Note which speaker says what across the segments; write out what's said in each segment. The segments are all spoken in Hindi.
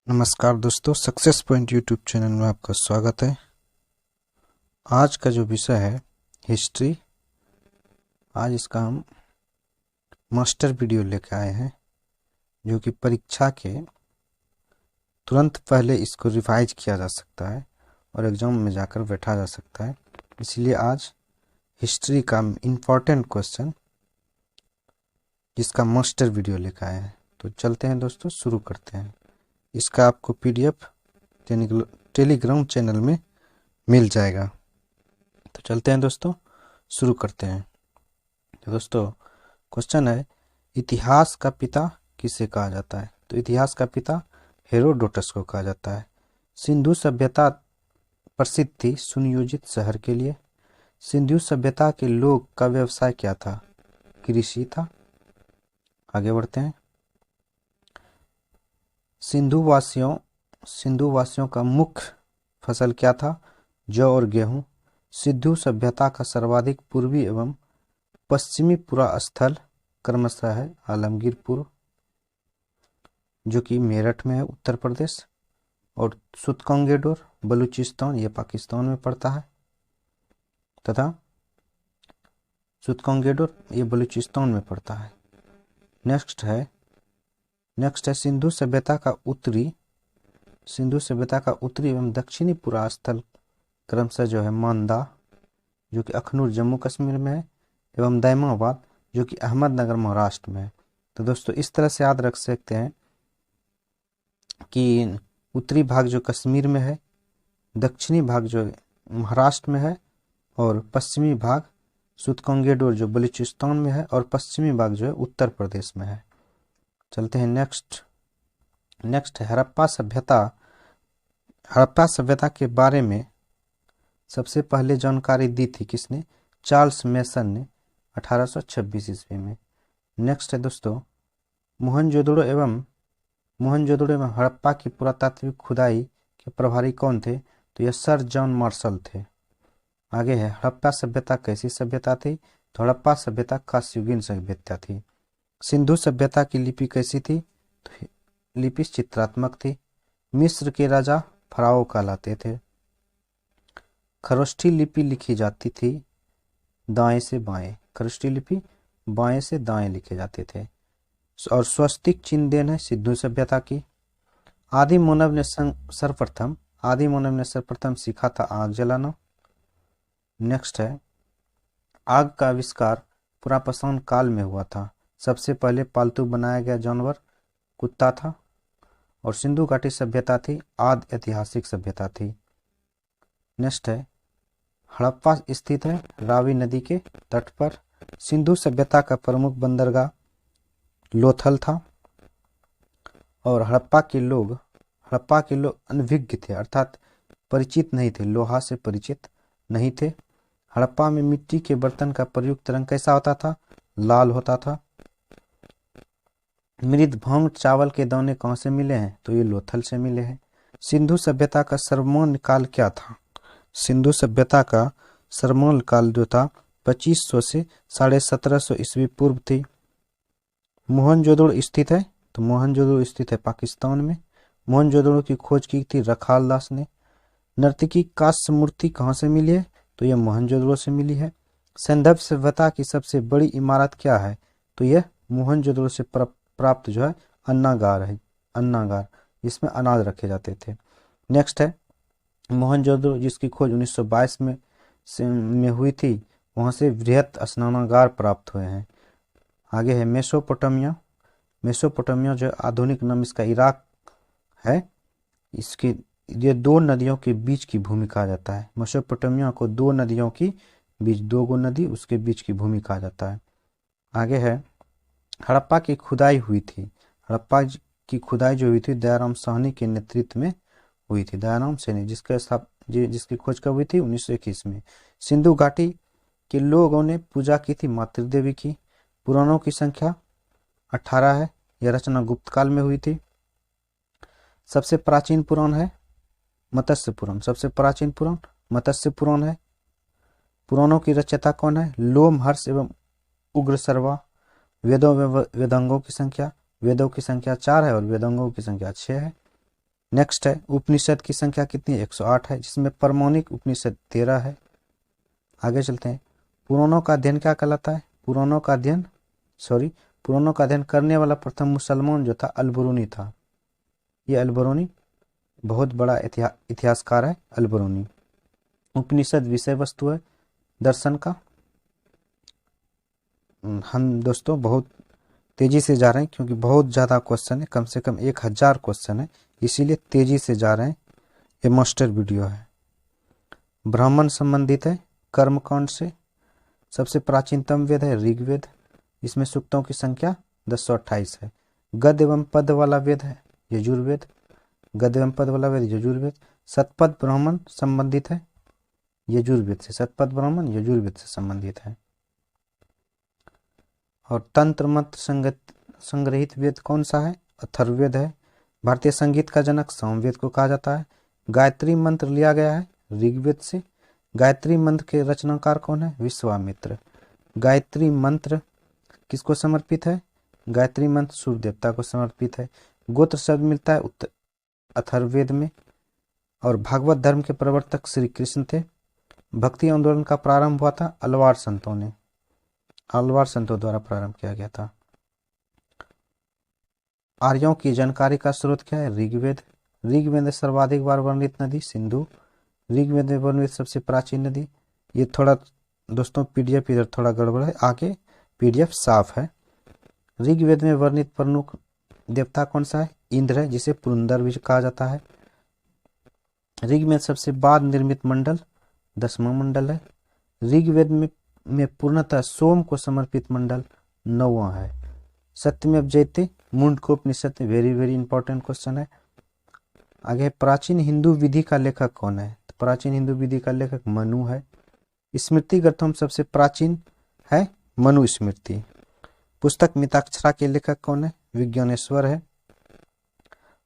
Speaker 1: नमस्कार दोस्तों, सक्सेस पॉइंट यूट्यूब चैनल में आपका स्वागत है। आज का जो विषय है हिस्ट्री, आज इसका हम मास्टर वीडियो लेकर आए हैं, जो कि परीक्षा के तुरंत पहले इसको रिवाइज किया जा सकता है और एग्जाम में जाकर बैठा जा सकता है। इसलिए आज हिस्ट्री का इम्पोर्टेंट क्वेश्चन जिसका मास्टर वीडियो लेकर आए हैं। तो चलते हैं दोस्तों, शुरू करते हैं। इसका आपको PDF टेलीग्राम चैनल में मिल जाएगा। तो चलते हैं दोस्तों, शुरू करते हैं। तो दोस्तों क्वेश्चन है, इतिहास का पिता किसे कहा जाता है? तो इतिहास का पिता हेरोडोटस को कहा जाता है। सिंधु सभ्यता प्रसिद्ध थी सुनियोजित शहर के लिए। सिंधु सभ्यता के लोग का व्यवसाय क्या था? कृषि था। आगे बढ़ते हैं। सिंधु वासियों का मुख्य फसल क्या था? जौ और गेहूं। सिंधु सभ्यता का सर्वाधिक पूर्वी एवं पश्चिमी पूरा स्थल क्रमशः है आलमगीरपुर, जो कि मेरठ में है, उत्तर प्रदेश, और सुतकंगेडोर बलूचिस्तान, ये पाकिस्तान में पड़ता है, तथा सुतकंगेडोर ये बलूचिस्तान में पड़ता है। नेक्स्ट है सिंधु सभ्यता का उत्तरी एवं दक्षिणी पूरा स्थल क्रमशः जो है मांदा, जो कि अखनूर जम्मू कश्मीर में है, एवं दैमाबाद, जो कि अहमदनगर महाराष्ट्र में है। तो दोस्तों इस तरह से याद रख सकते हैं कि उत्तरी भाग जो कश्मीर में है, दक्षिणी भाग जो महाराष्ट्र में है, और पश्चिमी भाग सुतकंगेडोर जो बलूचिस्तान में है, और पश्चिमी भाग जो है उत्तर प्रदेश में है। चलते हैं नेक्स्ट है हड़प्पा सभ्यता के बारे में सबसे पहले जानकारी दी थी किसने? चार्ल्स मेसन ने 1826 ईस्वी में। नेक्स्ट है दोस्तों, मोहनजोदड़ो एवं हड़प्पा की पुरातात्विक खुदाई के प्रभारी कौन थे? तो यह सर जॉन मार्शल थे। आगे है, हड़प्पा सभ्यता कैसी सभ्यता थी? तो हड़प्पा सभ्यता कांस्ययुगीन सभ्यता थी। सिंधु सभ्यता की लिपि कैसी थी? तो लिपि चित्रात्मक थी। मिस्र के राजा फराओ कहलाते थे। खरोष्ठी लिपि लिखी जाती थी दाएं से बाएं। खरोष्ठी लिपि बाएं से दाएं लिखे जाते थे। और स्वस्तिक चिन्ह देन है सिंधु सभ्यता की। आदि मानव ने सर्वप्रथम सीखा था आग जलाना। नेक्स्ट है, आग का आविष्कार पुरापाषाण काल में हुआ था। सबसे पहले पालतू बनाया गया जानवर कुत्ता था। और सिंधु घाटी सभ्यता थी आदि ऐतिहासिक सभ्यता थी। नेक्स्ट है, हड़प्पा स्थित है रावी नदी के तट पर। सिंधु सभ्यता का प्रमुख बंदरगाह लोथल था। और हड़प्पा के लोग अनभिज्ञ थे, अर्थात परिचित नहीं थे, लोहा से परिचित नहीं थे। हड़प्पा में मिट्टी के बर्तन का प्रयुक्त रंग कैसा होता था? लाल होता था। मृदभंग चावल के दाने कहाँ से मिले हैं? तो ये लोथल से मिले हैं। सिंधु सभ्यता का सर्वमान्य काल क्या था? सिंधु सभ्यता का सर्वमान्य काल जो था 2500 से 1750 ईस्वी पूर्व थी। मोहनजोदड़ो स्थित है, तो मोहनजोदड़ो स्थित है पाकिस्तान में। मोहनजोदड़ो की खोज की थी रखाल दास ने। नर्तकी कांस्य मूर्ति कहाँ से मिली है? तो यह मोहनजोदड़ो से मिली है। सिंधु सभ्यता की सबसे बड़ी इमारत क्या है? तो यह मोहनजोदड़ो से प्राप्त जो है अन्नागार है, अन्नागार, जिसमें अनाज रखे जाते थे। नेक्स्ट है, मोहनजोदड़ो जिसकी खोज 1922 में हुई थी, वहां से वृहत स्नानागार प्राप्त हुए हैं। आगे है मेसोपोटामिया जो आधुनिक नाम इसका इराक है। इसकी ये दो नदियों के बीच की भूमि कहा जाता है। मेसोपोटामिया को दो नदियों की बीच, दो गो नदी उसके बीच की भूमि कहा जाता है। आगे है, हड़प्पा की खुदाई हुई थी। हड़प्पा की खुदाई जो हुई थी दयाराम साहनी के नेतृत्व में हुई थी। दयाराम साहनी जिसकी खोज कब हुई थी? 1921 में। सिंधु घाटी के लोगों ने पूजा की थी मातृ देवी की। पुराणों की संख्या 18 है। यह रचना गुप्त काल में हुई थी। सबसे प्राचीन पुराण है मत्स्य पुराण। सबसे प्राचीन पुराण मत्स्य पुराण है। पुराणों की रचयिता कौन है? लोमहर्ष एवं उग्रसर्वा। वेदों की संख्या 4 है और वेदांगों की संख्या 6 है। नेक्स्ट है उपनिषद की संख्या कितनी है, 108 है, जिसमें परमौनिक उपनिषद 13 है। आगे चलते हैं। पुराणों का अध्ययन क्या कहलाता है, पुराणों का अध्ययन करने वाला प्रथम मुसलमान जो था अल-बरूनी था। ये अल-बरूनी बहुत बड़ा इतिहासकार है अल-बरूनी। उपनिषद विषय वस्तु है दर्शन का। हम दोस्तों बहुत तेजी से जा रहे हैं क्योंकि बहुत ज़्यादा क्वेश्चन है, कम से कम 1000 क्वेश्चन है, इसीलिए तेजी से जा रहे हैं। ये मास्टर वीडियो है। ब्राह्मण संबंधित है कर्मकांड से। सबसे प्राचीनतम वेद है ऋग्वेद, इसमें सूक्तों की संख्या 1028 है। गद्य एवं पद वाला वेद है यजुर्वेद, गद्य एवं पद वाला वेद यजुर्वेद। शतपथ ब्राह्मण संबंधित है यजुर्वेद से, शतपथ ब्राह्मण यजुर्वेद से संबंधित है। और तंत्र मंत्र संग्रहित वेद कौन सा है, अथर्ववेद है। भारतीय संगीत का जनक सामवेद को कहा जाता है। गायत्री मंत्र लिया गया है ऋग्वेद से। गायत्री मंत्र के रचनाकार कौन है, विश्वामित्र। गायत्री मंत्र किसको समर्पित है, गायत्री मंत्र सूर्य देवता को समर्पित है। गोत्र शब्द मिलता है अथर्ववेद में। और भागवत धर्म के प्रवर्तक श्री कृष्ण थे। भक्ति आंदोलन का प्रारंभ हुआ था अलवार संतों द्वारा प्रारंभ किया गया था। आर्यों की जानकारी का स्रोत क्या है, ऋग्वेद। ऋग्वेद में सर्वाधिक बार वर्णित नदी सिंधु। ऋग्वेद में वर्णित सबसे प्राचीन नदी। ये थोड़ा दोस्तों पीडीएफ इधर थोड़ा गड़बड़ है, आगे पीडीएफ साफ है। ऋग्वेद में वर्णित प्रमुख देवता कौन सा है, इंद्र है, जिसे पुरंदर भी कहा जाता है। ऋग्वेद सबसे बाद निर्मित मंडल 10वां मंडल है। ऋग्वेद में पूर्णतः सोम को समर्पित मंडल 9वां है। सत्यमेव जयते मुंडकोपनिषद में वेरी वेरी इंपॉर्टेंट क्वेश्चन है। आगे प्राचीन हिंदू विधि का लेखक कौन है, तो प्राचीन हिंदू विधि का लेखक मनु है। स्मृति ग्रंथों सबसे प्राचीन है मनु स्मृति। पुस्तक मिताक्षरा के लेखक कौन है, विज्ञानेश्वर है।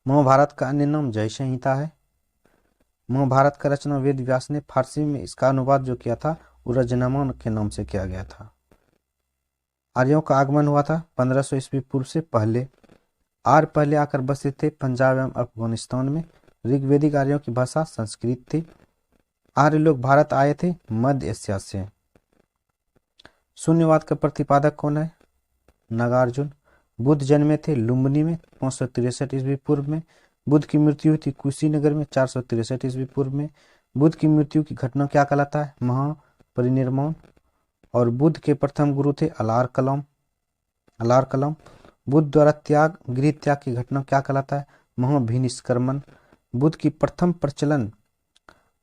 Speaker 1: महाभारत का अन्य नाम जय संहिता है। महाभारत का रचना वेद व्यास ने फारसी में इसका अनुवाद जो किया था वो रजनामा के नाम से किया गया था। आर्यों का आगमन हुआ था 1500 ईस्वी पूर्व से पहले। आर्य पहले आकर बसे थे पंजाब एवं अफगानिस्तान में। ऋग्वेदिक आर्यों की भाषा संस्कृत थी। आर्य लोग भारत आए थे मध्य एशिया से। शून्यवाद का प्रतिपादक कौन है, नागार्जुन। बुद्ध जन्मे थे लुम्बिनी में 563 ईस्वी पूर्व में। बुद्ध की मृत्यु हुई थी कुशीनगर में 463 ईस्वी पूर्व में। बुद्ध की मृत्यु की घटना क्या कहलाता है, महापरिनिर्वाण। और बुद्ध के प्रथम गुरु थे अलार कलाम। बुद्ध द्वारा गृह त्याग की घटना क्या कहलाता है, महाभिनिष्क्रमण। बुद्ध की प्रथम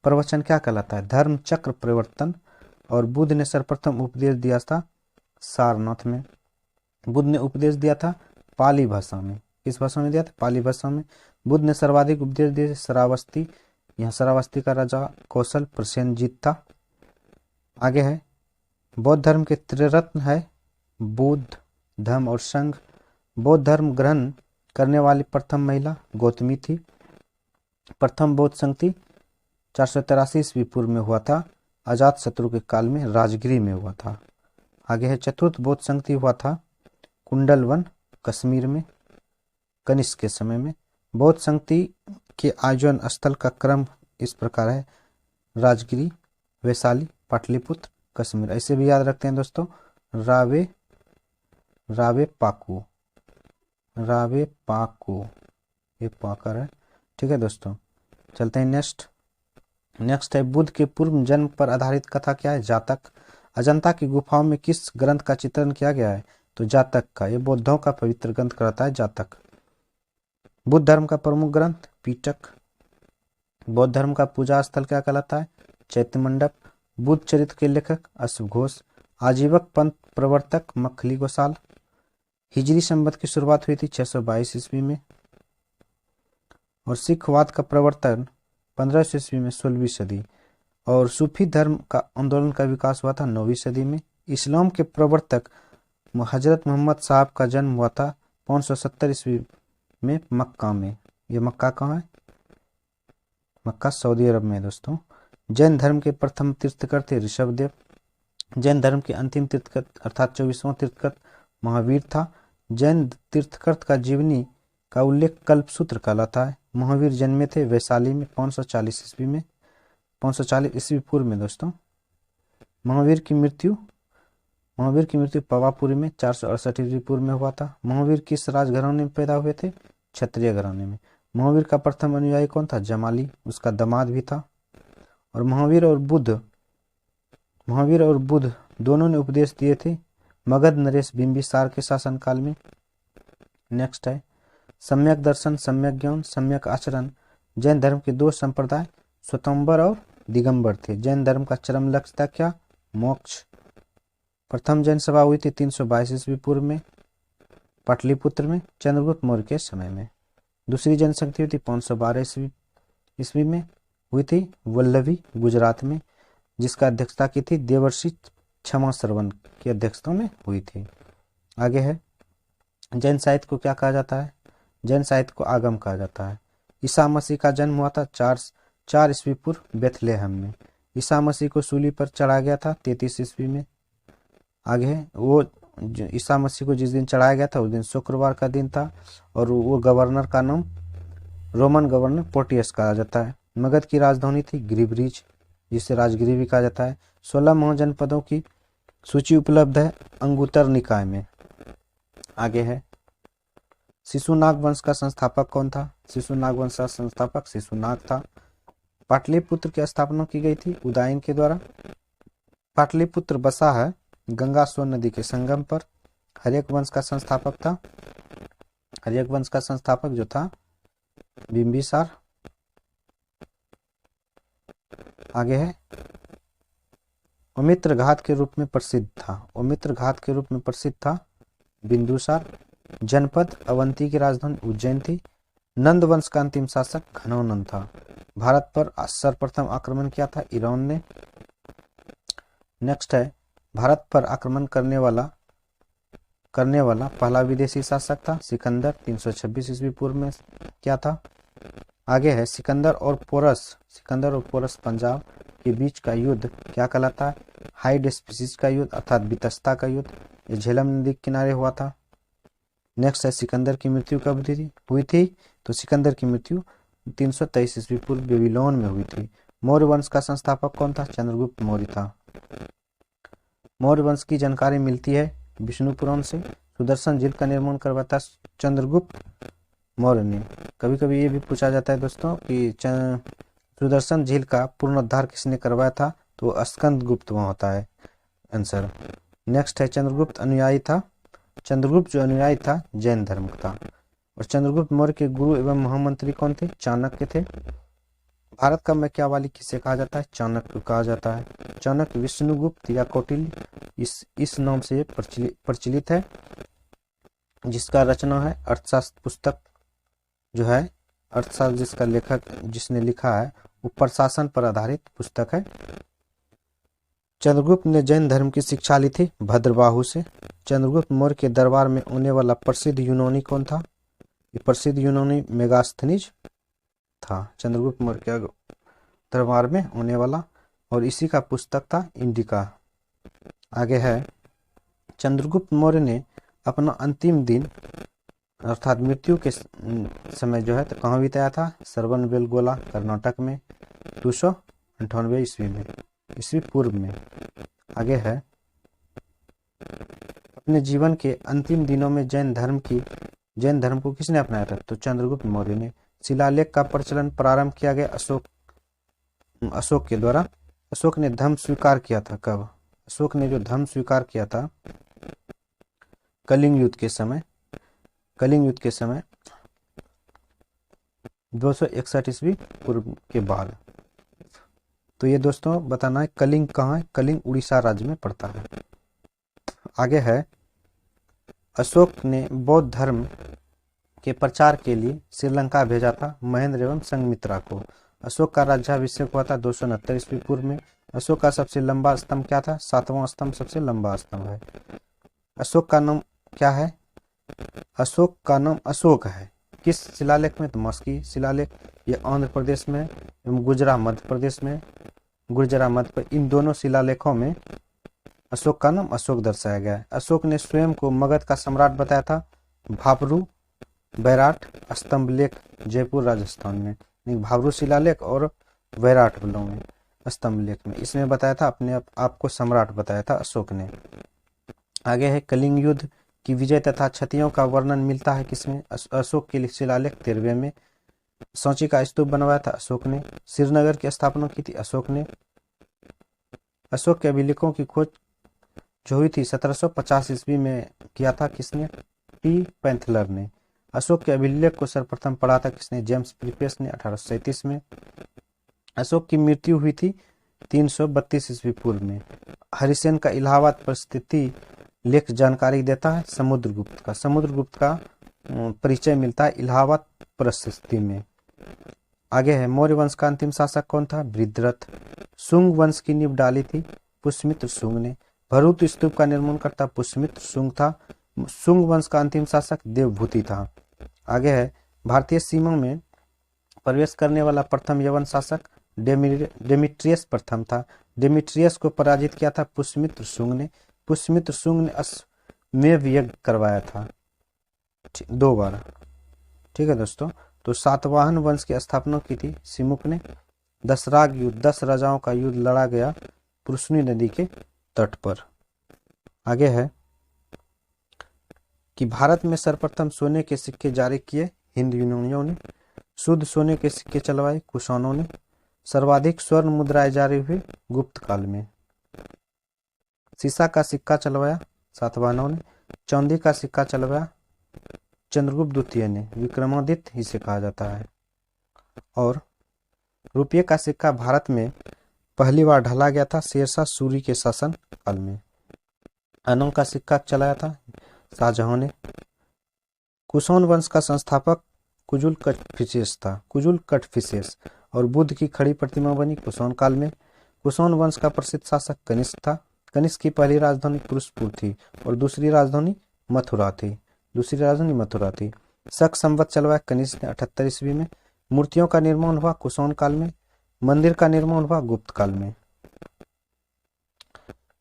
Speaker 1: प्रवचन क्या कहलाता है, धर्म चक्र प्रवर्तन। और बुद्ध ने सर्वप्रथम उपदेश दिया था सारनाथ में। बुद्ध ने उपदेश दिया था पाली भाषा में। किस भाषा में दिया था, पाली भाषा में। बुद्ध ने सर्वाधिक उपदेश दिए श्रावस्ती। यहाँ श्रावस्ती का राजा कौशल प्रसेनजीत था। आगे है बौद्ध धर्म के त्रिरत्न है बुद्ध, धम्म और संघ। बौद्ध धर्म ग्रहण करने वाली प्रथम महिला गौतमी थी। प्रथम बौद्ध संगति 483 ईस्वी पूर्व में हुआ था। अजात शत्रु के काल में राजगिरी में हुआ था। आगे है चतुर्थ बौद्ध संगति हुआ था कुंडलवन कश्मीर में कनिष्क के समय में। बौद्ध संगति के आयोजन स्थल का क्रम इस प्रकार है, राजगिरी, वैशाली, पाटलिपुत्र, कश्मीर। ऐसे भी याद रखते हैं दोस्तों, रावे पाकू ये पाकर है, ठीक है दोस्तों। चलते हैं नेक्स्ट है बुद्ध के पूर्व जन्म पर आधारित कथा क्या है, जातक। अजंता की गुफाओं में किस ग्रंथ का चित्रण किया गया है, तो जातक का। ये बौद्धों का पवित्र ग्रंथ कहलाता है जातक। बुद्ध धर्म का प्रमुख ग्रंथ पिटक। बौद्ध धर्म का पूजा स्थल क्या कहलाता है, चैत्य मंडप। बुद्ध चरित्र के लेखक अश्व घोष। आजीवक पंथ प्रवर्तक मखली गोसाल। हिजरी संवत की शुरुआत हुई थी 622 ईस्वी में। और सिखवाद का प्रवर्तन 1500 ईस्वी में 16वीं सदी। और सूफी धर्म का आंदोलन का विकास हुआ था 9वीं सदी में। इस्लाम के प्रवर्तक हजरत मोहम्मद साहब का जन्म हुआ था 570 ईस्वी में मक्का में। ये मक्का कहाँ है, मक्का सऊदी अरब में है दोस्तों। जैन धर्म के प्रथम तीर्थकर थे ऋषभदेव। जैन धर्म के अंतिम तीर्थकर अर्थात 24वां तीर्थकर महावीर था। जैन तीर्थकर का जीवनी का उल्लेख कल्पसूत्र कहलाता है। महावीर जन्मे थे वैशाली में 540 ईस्वी में, 540 ईस्वी पूर्व में दोस्तों। महावीर की मृत्यु पवापुरी में 468 ईस्वी पूर्व में हुआ था। महावीर किस राजघराने में पैदा हुए थे? क्षत्रिय घराने में। महावीर का प्रथम अनुयायी कौन था? जमाली, उसका दामाद भी था। और महावीर और बुद्ध दोनों ने उपदेश दिए थे मगध नरेश बिंबिसार के शासनकाल में। नेक्स्ट है सम्यक दर्शन, सम्यक ज्ञान, सम्यक आचरण। जैन धर्म के दो संप्रदाय स्वतंबर और दिगंबर थे। जैन धर्म का चरम लक्ष्य था क्या? मोक्ष। प्रथम जैन सभा हुई थी 322 ईस्वी पूर्व में पाटलिपुत्र में, चंद्रगुप्त मौर्य के समय में। दूसरी जनसंख्या हुई थी 512 ईस्वी में, हुई थी वल्लभी गुजरात में, जिसका अध्यक्षता की थी देवर्षि क्षमा श्रवण की अध्यक्षता में हुई थी। आगे है जैन साहित्य को क्या कहा जाता है? जैन साहित्य को आगम कहा जाता है। ईसा मसीह का जन्म हुआ था 4 ईस्वी पूर्व बेथलेहम में। ईसा मसीह को सूली पर चढ़ाया गया था 33 ईस्वी में। आगे है वो ईसा मसीह को जिस दिन चढ़ाया गया था उस दिन शुक्रवार का दिन था, और वो गवर्नर का नाम रोमन गवर्नर पोर्टियस कहा जाता है। मगध की राजधानी थी गिरिब्रिज, जिसे राजगिरी भी कहा जाता है। 16 महाजनपदों की सूची उपलब्ध है अंगुत्तर निकाय में। आगे है शिशुनाग वंश का संस्थापक कौन था? शिशुनाग वंश का संस्थापक शिशुनाग था। पाटलिपुत्र की स्थापना की गई थी उदयन के द्वारा। पाटलिपुत्र बसा है गंगा सोन नदी के संगम पर। हर्यक वंश का संस्थापक जो था बिंबिसार। आगे है उमित्र घात के रूप में प्रसिद्ध था बिंदुसार। जनपद अवंती की राजधानी उज्जैन थी। नंद वंश का अंतिम शासक घनौनंद था। भारत पर सर्वप्रथम आक्रमण किया था ईरान ने। नेक्स्ट है भारत पर आक्रमण करने वाला पहला विदेशी शासक था सिकंदर, 326 ईस्वी पूर्व में क्या था। आगे है सिकंदर और पोरस पंजाब के बीच का युद्ध क्या कहलाता है? हाइड स्पीसीज का युद्ध अर्थात वितस्ता का युद्ध। ये झेलम नदी के किनारे हुआ था। नेक्स्ट है सिकंदर की मृत्यु कब हुई थी? तो सिकंदर की मृत्यु 323 ईस्वी पूर्व बेबीलोन में हुई थी। मौर्य वंश का संस्थापक कौन था? चंद्रगुप्त मौर्य था। मौर्य वंश की जानकारी मिलती है विष्णु पुराण से। सुदर्शन झील का निर्माण करवाता चंद्रगुप्त मौर्य ने। कभी कभी ये भी पूछा जाता है दोस्तों कि सुदर्शन झील का पुनरुद्धार किसने करवाया था? तो स्कंद गुप्त वहां होता है आंसर। नेक्स्ट है चंद्रगुप्त जो अनुयायी था जैन धर्म का था। और चंद्रगुप्त मौर्य के गुरु एवं महामंत्री कौन थे? चाणक्य थे। भारत का मैकियावाली किसे कहा जाता है? चाणक्य कहा जाता है। चाणक्य विष्णुगुप्त या कौटिल्य इस नाम से प्रचलित है, जिसका रचना है अर्थशास्त्र पुस्तक जो है अर्थशास्त्र, जिसका लेखक जिसने लिखा है वो प्रशासन पर आधारित पुस्तक है। चंद्रगुप्त ने जैन धर्म की शिक्षा ली थी भद्रबाहु से। चंद्रगुप्त मौर्य के दरबार में होने वाला प्रसिद्ध यूनानी कौन था? ये प्रसिद्ध यूनानी मेगास्थनीज था चंद्रगुप्त मौर्य के दरबार में होने वाला, और इसी का पुस्तक था इंडिका। आगे है चंद्रगुप्त मौर्य ने अपना अंतिम दिन अर्थात मृत्यु के समय जो है तो कहाँ बिताया था? श्रवणबेलगोला कर्नाटक में 298 ईस्वी पूर्व में। आगे है अपने जीवन के अंतिम दिनों में जैन धर्म को किसने अपनाया था? तो चंद्रगुप्त मौर्य ने। शिलालेख का प्रचलन प्रारंभ किया गया अशोक के द्वारा। अशोक ने धर्म स्वीकार किया था कब? अशोक ने जो धर्म स्वीकार किया था कलिंग युद्ध के समय 261 ईस्वी पूर्व के बाद। तो ये दोस्तों बताना है कलिंग कहाँ है? कलिंग उड़ीसा राज्य में पड़ता है। आगे है अशोक ने बौद्ध धर्म के प्रचार के लिए श्रीलंका भेजा था महेंद्र एवं संघमित्रा को। अशोक का राज्याभिषेक हुआ था 269 ईस्वी पूर्व में। अशोक का सबसे लंबा स्तंभ क्या था? 7वां स्तंभ सबसे लंबा स्तंभ है। अशोक का नाम क्या है? अशोक का नाम अशोक है। किस शिलालेख में? तो मस्की शिलालेख। ये आंध्र प्रदेश में एवं गुजरात मध्य प्रदेश में। इन दोनों शिलालेखों में अशोक का नाम अशोक दर्शाया गया है। अशोक ने स्वयं को मगध का सम्राट बताया था भापरू बैराट स्तंभलेख जयपुर राजस्थान में, भाबरू शिलालेख और बैराट बलों में स्तंभलेख में। इसमें बताया था अपने आपको सम्राट बताया था अशोक ने। आगे है कलिंग युद्ध की विजय तथा क्षतियों का वर्णन मिलता है किसमें, अशोक के शिलालेख 13वें में। सांची का स्तूप बनवाया था अशोक ने। श्रीनगर की स्थापना की थी अशोक ने। अशोक के अभिलेखों की खोज जो हुई थी 1750 ईस्वी में किया था किसने, टी पैंथलर ने। अशोक के अभिलेख को सर्वप्रथम पढ़ा था किसने, जेम्स प्रीपेस ने 1837 में। अशोक की मृत्यु हुई थी 332 ईस्वी पूर्व में। हरिसेन का इलाहाबाद परिस्थिति लेख जानकारी देता है समुद्रगुप्त का परिचय मिलता है इलाहाबाद परिस्थिति में। आगे है मौर्य वंश का अंतिम शासक कौन था, वृद्धरथ। शुंग वंश की नींव डाली थी पुष्यमित्र शुंग ने। भरूच स्तूप का निर्माण करता पुष्यमित्र शुंग था। शुंग वंश का अंतिम शासक देवभूति था। आगे है भारतीय सीमा में प्रवेश करने वाला प्रथम यवन शासक डेमिट्रियस प्रथम था। डेमिट्रियस को पराजित किया था पुष्यमित्र शुंग ने। पुष्यमित्र शुंग ने अश्वमेध यज्ञ करवाया था 2 बार। ठीक है दोस्तों, तो सातवाहन वंश की स्थापना की थी सिमुक ने। 10 राजाओं का युद्ध लड़ा गया पुरुषनी नदी के तट पर। आगे है कि भारत में सर्वप्रथम सोने के सिक्के जारी किए हिंद यूनानियों ने। शुद्ध सोने के सिक्के चलवाए कुषाणों ने। सर्वाधिक स्वर्ण मुद्राएं जारी हुई गुप्त काल में। सीसा का सिक्का चलवाया सातवाहनों ने। चांदी का सिक्का चलवाया चंद्रगुप्त द्वितीय ने, विक्रमादित्य इसे कहा जाता है। और रुपये का सिक्का भारत में पहली बार ढाला गया था शेरशाह सूरी के शासन काल में। अनों का सिक्का चलाया था शाहजहां ने। कुषाण वंश का संस्थापक कुजुल कटफिसेस और बुद्ध की खड़ी प्रतिमा बनी कुषाण काल में। कुषाण वंश का प्रसिद्ध शासक कनिष्क था। कनिष्क की पहली राजधानी पुरुषपुर थी और दूसरी राजधानी मथुरा थी। शक संवत चलवाया कनिष्क ने 78 ईस्वी में। मूर्तियों का निर्माण हुआ कुषाण काल में। मंदिर का निर्माण हुआ गुप्त काल में।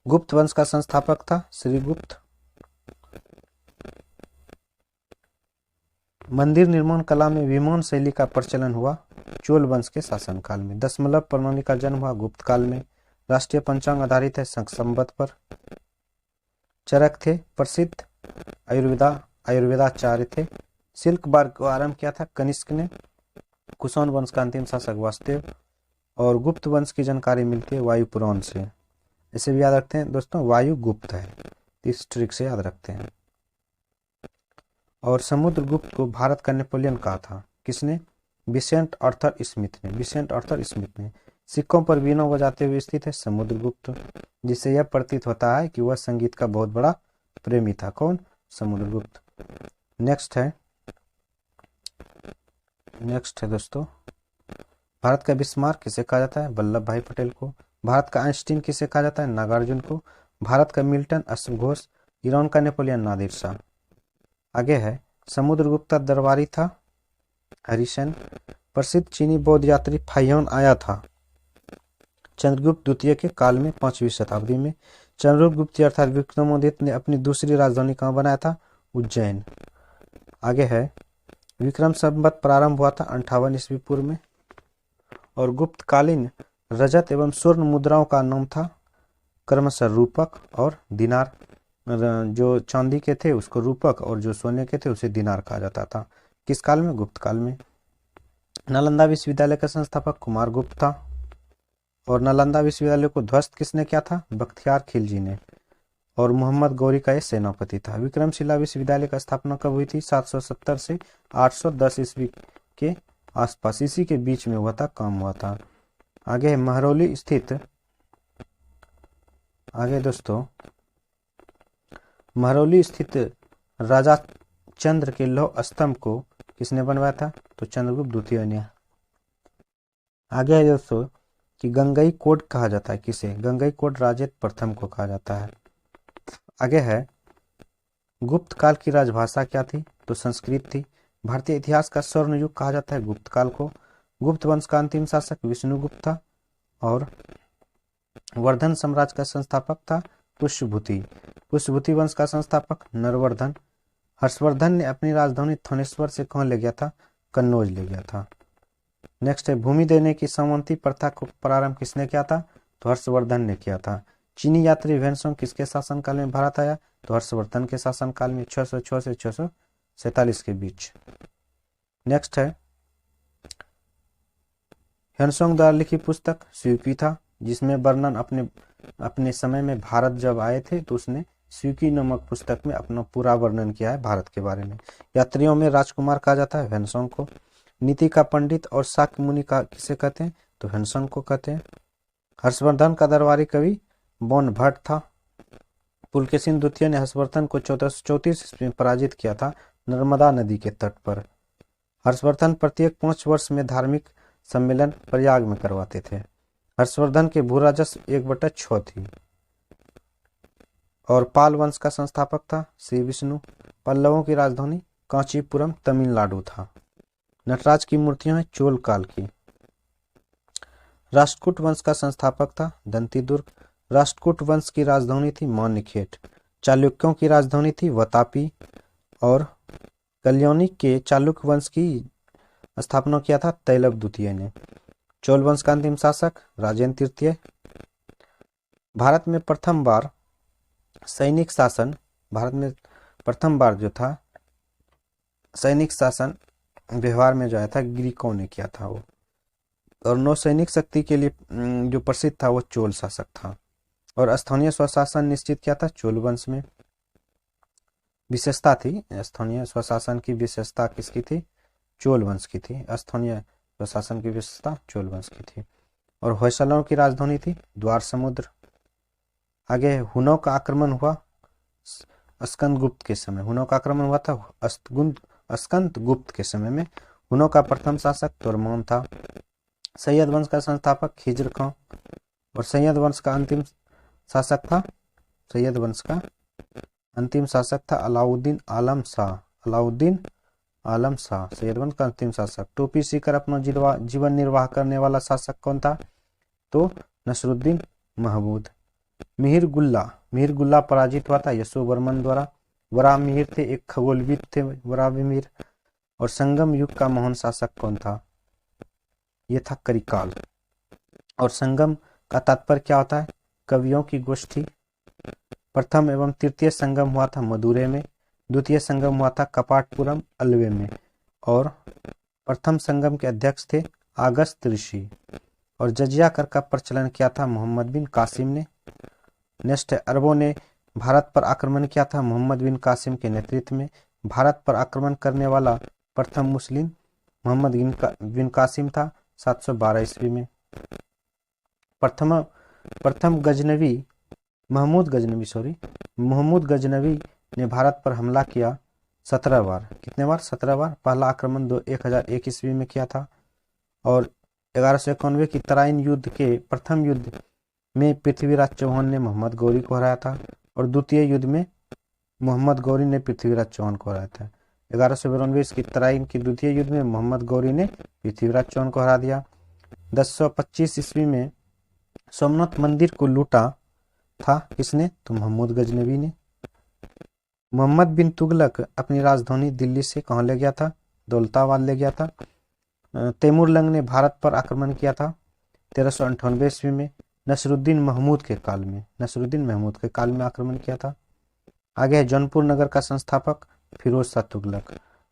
Speaker 1: गुप्त वंश का संस्थापक था श्रीगुप्त। मंदिर निर्माण कला में विमान शैली का प्रचलन हुआ चोल वंश के शासनकाल में। दशमलव प्रणाली का जन्म हुआ गुप्त काल में। राष्ट्रीय पंचांग आधारित है शक संवत पर। चरक थे प्रसिद्ध आयुर्वेदाचार्य थे। सिल्क मार्ग को आरंभ किया था कनिष्क ने। कुषाण वंश का अंतिम शासक वासुदेव। और गुप्त वंश की जानकारी मिलती है वायु पुराण से। इसे भी याद रखते हैं दोस्तों, वायु गुप्त है, इस ट्रिक से याद रखते हैं। और समुद्रगुप्त को भारत का नेपोलियन कहा था किसने, विसेंट आर्थर स्मिथ ने। सिक्कों पर वीणा बजाते हुए स्थित है समुद्रगुप्त, जिससे यह प्रतीत होता है कि वह संगीत का बहुत बड़ा प्रेमी था। कौन, समुद्रगुप्त। नेक्स्ट है दोस्तों, भारत का बिस्मार्क किसे कहा जाता है, वल्लभ भाई पटेल को। भारत का आइंस्टीन किसे कहा जाता है, नागार्जुन को। भारत का मिल्टन अश्वघोष। ईरान का नेपोलियन नादिर शाह। आगे है समुद्रगुप्त दरबारी था हरिसेन। प्रसिद्ध चीनी बौद्ध यात्री फाहियान आया था चंद्रगुप्त द्वितीय के काल में 5वीं शताब्दी में। चंद्रगुप्त द्वितीय अर्थात विक्रमादित्य ने अपनी दूसरी राजधानी कहाँ बनाया था, उज्जैन। आगे है विक्रम संवत प्रारंभ हुआ था 58 ईस्वी पूर्व में। और गुप्तकालीन रजत एवं स्वर्ण मुद्राओं का नाम था क्रमशः रूपक और दिनार। जो चांदी के थे उसको रूपक और जो सोने के थे उसे दिनार कहा जाता था। किस काल में, गुप्त काल में। नालंदा विश्वविद्यालय का संस्थापक कुमारगुप्त था। और नालंदा विश्वविद्यालय को ध्वस्त किसने किया था, बख्तियार खिलजी ने। और मोहम्मद गौरी का यह सेनापति था। विक्रमशिला विश्वविद्यालय का स्थापना कब हुई थी, 770 से 810 ईस्वी के आसपास, इसी के बीच में हुआ था, काम हुआ था। आगे है महरौली स्थित, आगे दोस्तों महरौली स्थित राजा चंद्र के लौह स्तंभ को किसने बनवाया था, तो चंद्रगुप्त द्वितीय ने। आगे है दोस्तों कि गंगई कोड कहा जाता है किसे, गंगई कोड राजेंद्र प्रथम को कहा जाता है। आगे है गुप्त काल की राजभाषा क्या थी, तो संस्कृत थी। भारतीय इतिहास का स्वर्ण युग कहा जाता है गुप्त काल को। गुप्त वंश का अंतिम शासक विष्णुगुप्त था। और वर्धन साम्राज्य का संस्थापक था पुष्यभूति। पुष्यभूति वंश का संस्थापक नरवर्धन। हर्षवर्धन ने अपनी राजधानी थानेश्वर से कहाँ ले गया था? कन्नौज ले गया था। नेक्स्ट है, भूमि देने की सामंती प्रथा को प्रारंभ किसने किया था? तो हर्षवर्धन ने किया था। चीनी यात्री ह्वेनसांग किसके शासनकाल में भारत आया? तो हर्षवर्धन के शासनकाल में 606 से 647 के बीच। नेक्स्ट है, ह्वेनसांग द्वारा लिखी पुस्तक स्यूकी था, जिसमें वर्णन अपने समय में भारत जब आए थे तो उसने स्यूकी नामक पुस्तक में अपना पूरा वर्णन किया है भारत के बारे में। यात्रियों में राजकुमार कहा जाता है ह्वेनसांग को। नीति का पंडित और शाक्य मुनि का किसे कहते हैं? तो ह्वेनसांग को कहते हैं। हर्षवर्धन का दरबारी कवि बौन भट्ट था। पुलकेशिन द्वितीय ने हर्षवर्धन को 1434 ईस्वी में पराजित किया था नर्मदा नदी के तट पर। हर्षवर्धन प्रत्येक 5 वर्ष में धार्मिक सम्मेलन प्रयाग में करवाते थे। हर्षवर्धन के भू राजस्व 1/6 थी। और पाल वंश का संस्थापक था श्री विष्णु। पल्लवों की राजधानी कांचीपुरम तमिलनाडु था। नटराज की मूर्तियां हैं चोल काल की। राष्ट्रकूट वंश का संस्थापक था दंतीदुर्ग। राष्ट्रकूट वंश की राजधानी थी मान्यखेट। चालुक्यों की राजधानी थी वतापी। और कल्याणी के चालुक्य वंश की स्थापना किया था तैलव द्वितीय ने। चोल वंश का अंतिम शासक राजेंद्र तृतीय। भारत में प्रथम बार जो था सैनिक शासन व्यवहार में जो आया था ग्रीकों ने किया था वो। और नौसैनिक शक्ति के लिए जो प्रसिद्ध था वो चोल शासक था। और स्थानीय स्वशासन निश्चित किया था चोल वंश में। विशेषता थी स्थानीय स्वशासन की, विशेषता किसकी थी? चोल वंश की थी। स्थानीय स्वशासन की विशेषता चोल वंश की थी। और होयसलों की राजधानी थी द्वार समुद्र। आगे हुनों का आक्रमण हुआ स्कंदगुप्त के समय। हुनों का आक्रमण हुआ था स्कंदगुप्त के समय में। हुनों का प्रथम शासक तोरमान था। सैयद वंश का संस्थापक खिज्र खां। और सैयद वंश का अंतिम शासक था अलाउद्दीन आलम शाह। सैयद वंश का अंतिम शासक। टोपी सीकर अपना जीवन निर्वाह करने वाला शासक कौन था? तो नसरुद्दीन महमूद। मिहिर गुल्ला पराजित हुआ था यशोवर्मन द्वारा। वराहमिहिर थे, एक खगोलविद थे वराहमिहिर। और संगम युग का महान शासक कौन था? ये था करिकाल। और संगम का तात्पर्य क्या होता है? कवियों की गोष्ठी। प्रथम एवं तृतीय संगम हुआ था मदुरै में। द्वितीय संगम हुआ था कपाटपुरम अल्वे में। और प्रथम संगम के अध्यक्ष थे अगस्त ऋषि। और जजिया कर का प्रचलन किया था मोहम्मद बिन कासिम ने। नेक्स्ट है, अरबों ने भारत पर आक्रमण किया था मोहम्मद बिन कासिम के नेतृत्व में। भारत पर आक्रमण करने वाला प्रथम मुस्लिम मोहम्मद बिन कासिम था 712 ईस्वी में। प्रथम गजनवी महमूद गजनवी ने भारत पर हमला किया 17 बार। कितने बार? 17 बार। पहला आक्रमण 1001 ईस्वी में किया था। और 1191 की तराइन युद्ध के प्रथम युद्ध में पृथ्वीराज चौहान ने मोहम्मद गौरी को हराया था। और द्वितीय युद्ध में मोहम्मद गौरी ने पृथ्वीराज चौहान को हराया था। 1192 की तराइन की द्वितीय युद्ध में मोहम्मद गौरी ने पृथ्वीराज चौहान को हरा दिया। 1025 ईस्वी में सोमनाथ मंदिर को लूटा था किसने? तो महमूद गजनवी ने। मोहम्मद बिन तुगलक अपनी राजधानी दिल्ली से कहाँ ले गया था? दौलताबाद ले गया था। तैमूरलंग ने भारत पर आक्रमण किया था 1398 ईस्वी में। नसरुद्दीन महमूद के काल में आक्रमण किया था। आगे है, जौनपुर नगर का संस्थापक फिरोज शाह तुगलक।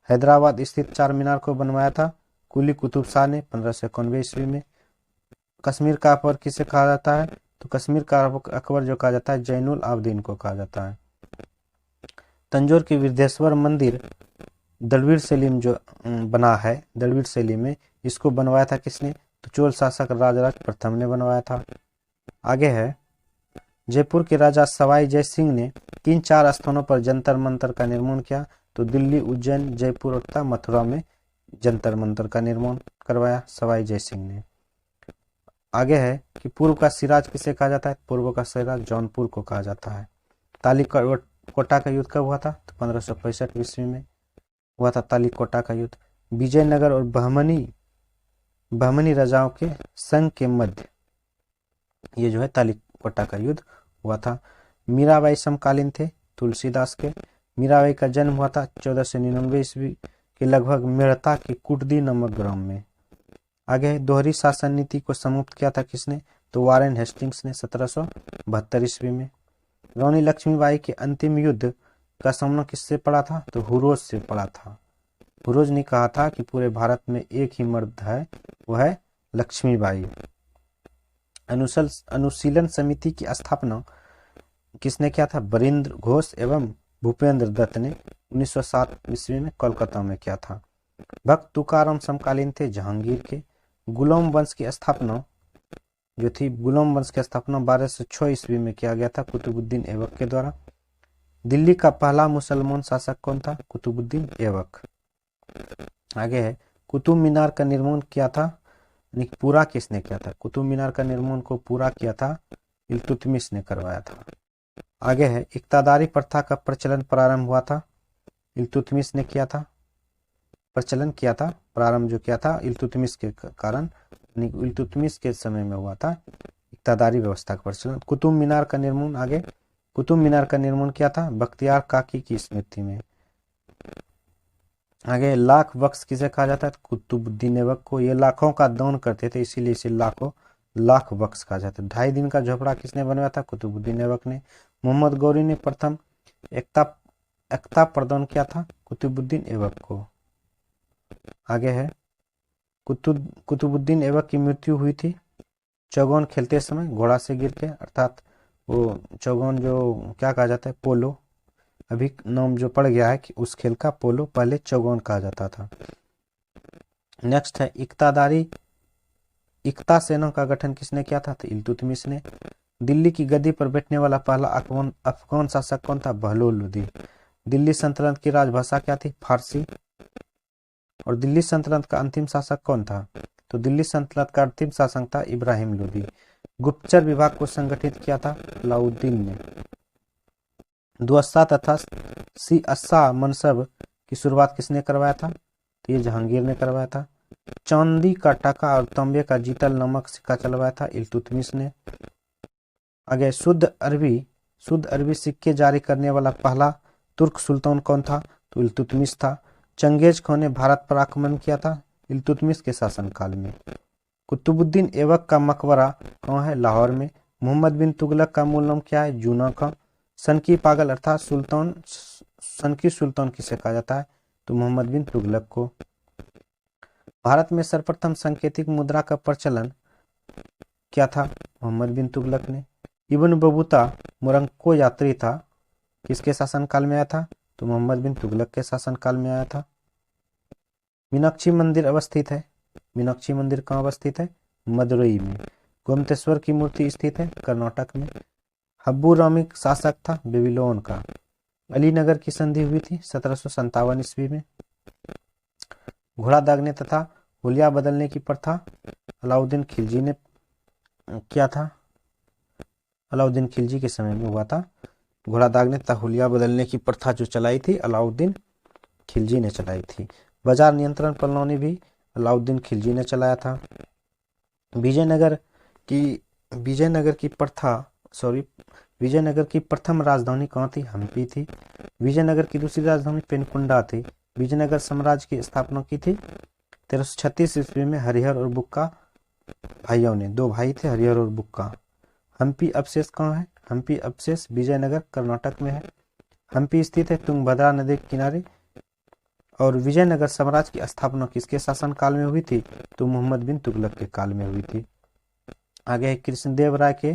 Speaker 1: हैदराबाद स्थित चार मीनार को बनवाया था कुली कुतुब शाह ने 1591 ईस्वी में। कश्मीर का अकबर किसे कहा जाता है? तो कश्मीर का अकबर जो कहा जाता है जैनुल आबदीन को कहा जाता है। तंजौर की वृद्धेश्वर मंदिर दलवीर शैली में जो बना है, दलवीर शैली में, इसको बनवाया था किसने? तो चोल शासक राजराज प्रथम ने बनवाया था। आगे है, जयपुर के राजा सवाई जय सिंह ने किन 4 स्थानों पर जंतर मंतर का निर्माण किया? तो दिल्ली, उज्जैन, जयपुर और मथुरा में जंतर मंतर का निर्माण करवाया सवाई जय सिंह ने। आगे है कि पूर्व का सिराज किसे कहा जाता है? पूर्व का सिराज जौनपुर को कहा जाता है। तालीकोटा का युद्ध कब हुआ था? तो 1565 ईस्वी में हुआ था तालीकोटा का युद्ध। विजयनगर और बहमनी राजाओं के संघ के मध्य ये जो है तालीकोटा का युद्ध हुआ था। मीराबाई समकालीन थे तुलसीदास के। मीराबाई का जन्म हुआ था 1499 ईस्वी के लगभग मेड़ता के कुटदी नामक ग्राम में। आगे दोहरी शासन नीति को समाप्त किया था किसने? तो वारेन हेस्टिंग्स ने 1772 ईस्वी में। रानी लक्ष्मीबाई के अंतिम युद्ध का सामना किससे पड़ा था? तो हुरोज से पड़ा था। हुरोज ने कहा था कि पूरे भारत में एक ही मर्द है, वह है लक्ष्मीबाई। अनुशीलन समिति की स्थापना किसने किया था? बरिंद्र घोष एवं भूपेंद्र दत्त ने 1907 ईस्वी में कोलकाता में किया था। भक्त तुकाराम समकालीन थे जहांगीर के। गुलाम वंश की स्थापना जो थी, गुलाम वंश की स्थापना 1206 ईस्वी में किया गया था कुतुबुद्दीन ऐबक के द्वारा। दिल्ली का पहला मुसलमान शासक कौन था? कुतुबुद्दीन ऐबक। आगे है कुतुब मीनार का निर्माण किया था, पूरा किसने किया था? कुतुब मीनार का निर्माण को पूरा किया था इल्तुतमिश ने करवाया था। आगे है इक्तादारी प्रथा का प्रचलन प्रारंभ हुआ था, इल्तुतमिश ने किया था, प्रचलन किया था, प्रारंभ जो किया था इल्तुतमिश के कारण, इल्तुतमिश के समय में हुआ था इक्तादारी व्यवस्था का प्रचलन। कुतुब मीनार का निर्माण, आगे कुतुब मीनार का निर्माण किया था बख्तियार काकी की स्मृति में। आगे लाख बख्श किसे कहा जाता है? कुतुबुद्दीन ऐबक को। ये लाखों का दान करते थे, इसीलिए इसे लाख बख्श कहा जाता है। 2.5 दिन का झोपड़ा किसने बनवाया था? कुतुबुद्दीन ऐबक ने। मोहम्मद गौरी ने प्रथम एकता प्रदान किया था कुतुबुद्दीन ऐबक को। आगे है कुतुबुद्दीन ऐबक की मृत्यु हुई थी चौगान खेलते समय घोड़ा से गिर के, अर्थात वो चौगान जो क्या कहा जाता है? पोलो। अभी नाम जो पड़ गया है कि उस खेल का पोलो, पहले चौगान कहा जाता था। नेक्स्ट है इक्ता सेना का गठन किसने किया था? तो इल्तुतमिश ने। दिल्ली की गद्दी पर बैठने वाला पहला अफगान शासक कौन था? बहलोल लोदी। दिल्ली सल्तनत की राजभाषा क्या थी? फारसी। और दिल्ली सल्तनत का अंतिम शासक कौन था? तो दिल्ली सल्तनत का अंतिम शासक था इब्राहिम लोदी। गुप्तचर विभाग को संगठित किया था अलाउद्दीन ने। दुअस्सा तथा सिअस्सा मनसब की शुरुआत किसने करवाया था? तो ये जहांगीर ने करवाया था। चांदी का टका और तांबे का जीतल नामक सिक्का चलवाया था इल्तुतमिश ने। आगे शुद्ध अरबी सिक्के जारी करने वाला पहला तुर्क सुल्तान कौन था? तो इल्तुतमिश था। चंगेज खान ने भारत पर आक्रमण किया था इल्तुतमिश के शासनकाल में। कुतुबुद्दीन ऐबक का मकबरा कहाँ है? लाहौर में। मोहम्मद बिन तुगलक का मूल नाम क्या है? जूना खां। सन की पागल अर्थात सुल्तान किसे कहा जाता है? तो मोहम्मद बिन तुगलक को। भारत में सर्वप्रथम सांकेतिक मुद्रा का प्रचलन क्या था? मोहम्मद बिन तुगलक ने। इब्न बतूता मोरक्को यात्री था, किसके शासनकाल में आया था? तो मोहम्मद बिन तुगलक के शासनकाल में आया था। मीनाक्षी मंदिर अवस्थित है, मीनाक्षी मंदिर कहाँ अवस्थित है? मदुरई में। गोमतेश्वर की मूर्ति स्थित है कर्नाटक में। हब्बुरामी शासक था बेबीलोन का। अलीनगर की संधि हुई थी 1757 ईस्वी में। घोड़ा दागने तथा हुलिया बदलने की प्रथा अलाउद्दीन खिलजी ने किया था, अलाउद्दीन खिलजी के समय में हुआ था। घोड़ा दागने तथा हुलिया बदलने की प्रथा जो चलाई थी अलाउद्दीन खिलजी ने चलाई थी। बाजार नियंत्रण प्रणाली भी अलाउद्दीन खिलजी ने चलाया था। विजयनगर की प्रथम राजधानी कहाँ थी? हम्पी थी। विजयनगर की दूसरी राजधानी पेनकुंडा थी। विजयनगर साम्राज्य की स्थापना की थी 1336 ईस्वी में हरिहर और बुक्का भाइयों ने। 2 भाई थे, हरिहर और बुक्का। हम्पी अवशेष कहाँ है? हम्पी अवशेष विजयनगर कर्नाटक में है। हम्पी स्थित है तुंगभद्रा नदी के किनारे। और विजयनगर साम्राज्य की स्थापना किसके शासनकाल में हुई थी? तो मोहम्मद बिन तुगलक के काल में हुई थी। आगे कृष्णदेव राय के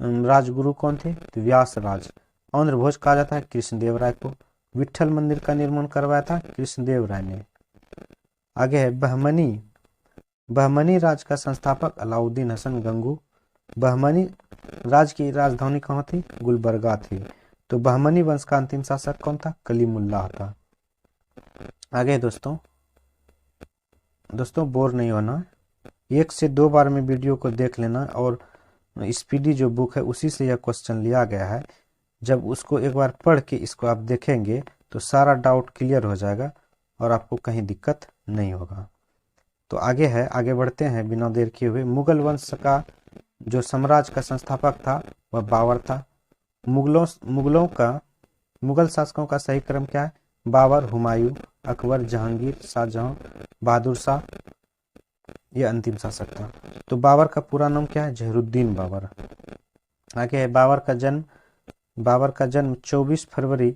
Speaker 1: राजगुरु कौन थे? तो व्यास राज। आंध्र भोज कहा जाता है कृष्णदेव राय को। विट्ठल मंदिर का निर्माण करवाया था कृष्णदेव राय ने। आगे है बहमनी राज का संस्थापक अलाउद्दीन हसन गंगू। बहमनी राज की राजधानी कहाँ थी? गुलबर्गा थी। तो बहमनी वंश का अंतिम शासक कौन था? कलीमुल्लाह था। आगे दोस्तों बोर नहीं होना, 1 से 2 बार में वीडियो को देख लेना। और स्पीडी जो बुक है उसी से यह क्वेश्चन लिया गया है। जब उसको एक बार पढ़ के इसको आप देखेंगे तो सारा डाउट क्लियर हो जाएगा और आपको कहीं दिक्कत नहीं होगा। तो आगे बढ़ते हैं बिना देर किए हुए। मुगल वंश का जो साम्राज्य का संस्थापक था वह बाबर था। मुगलों का मुगल शासकों का सही क्रम क्या है? बाबर, हुमायूं, अकबर, जहांगीर, शाहजहां, बहादुर शाह, ये अंतिम शासक था। तो बाबर का पूरा नाम क्या है? जहीरुद्दीन बाबर। आगे है बाबर का जन्म 24 फरवरी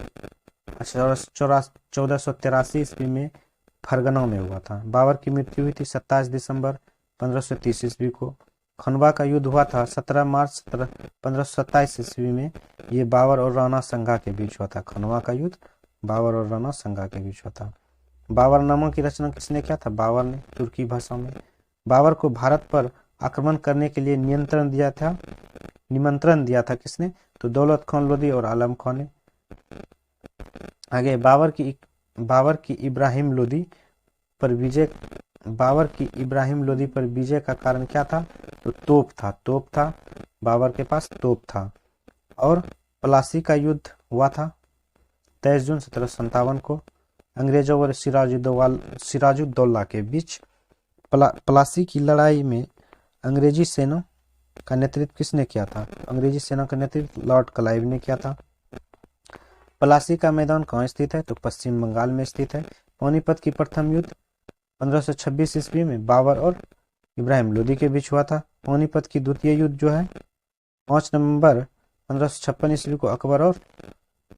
Speaker 1: 1483 ईस्वी में फरगना में हुआ था। बाबर की मृत्यु हुई थी 27 दिसंबर 1530 ईस्वी को। खनवा का युद्ध हुआ था 17 मार्च 1527 ईस्वी में। ये बाबर और राणा संगा के बीच हुआ था। खनवा का युद्ध बाबर और राणा संगा के बीच हुआ था। बाबरनामा की रचना किसने किया था? बाबर ने, तुर्की भाषा में। बाबर को भारत पर आक्रमण करने के लिए निमंत्रण दिया था किसने? तो दौलत खान लोदी और आलम खान ने। आगे बाबर की इब्राहिम लोदी पर विजय का कारण क्या था? तो तोप था। बाबर के पास तोप था। और प्लासी का युद्ध हुआ था 23 जून 1757 को अंग्रेजों और सिराजुद्दौला के बीच। प्लासी की लड़ाई में अंग्रेजी सेना का नेतृत्व किसने किया था? अंग्रेजी सेना का नेतृत्व लॉर्ड क्लाइव ने किया था। प्लासी का मैदान कहाँ स्थित है? तो पश्चिम बंगाल में स्थित है। पानीपत की प्रथम युद्ध 1526 ईस्वी में बाबर और इब्राहिम लोदी के बीच हुआ था। पानीपत की द्वितीय युद्ध जो है 5 नवंबर 1556 ईस्वी को अकबर और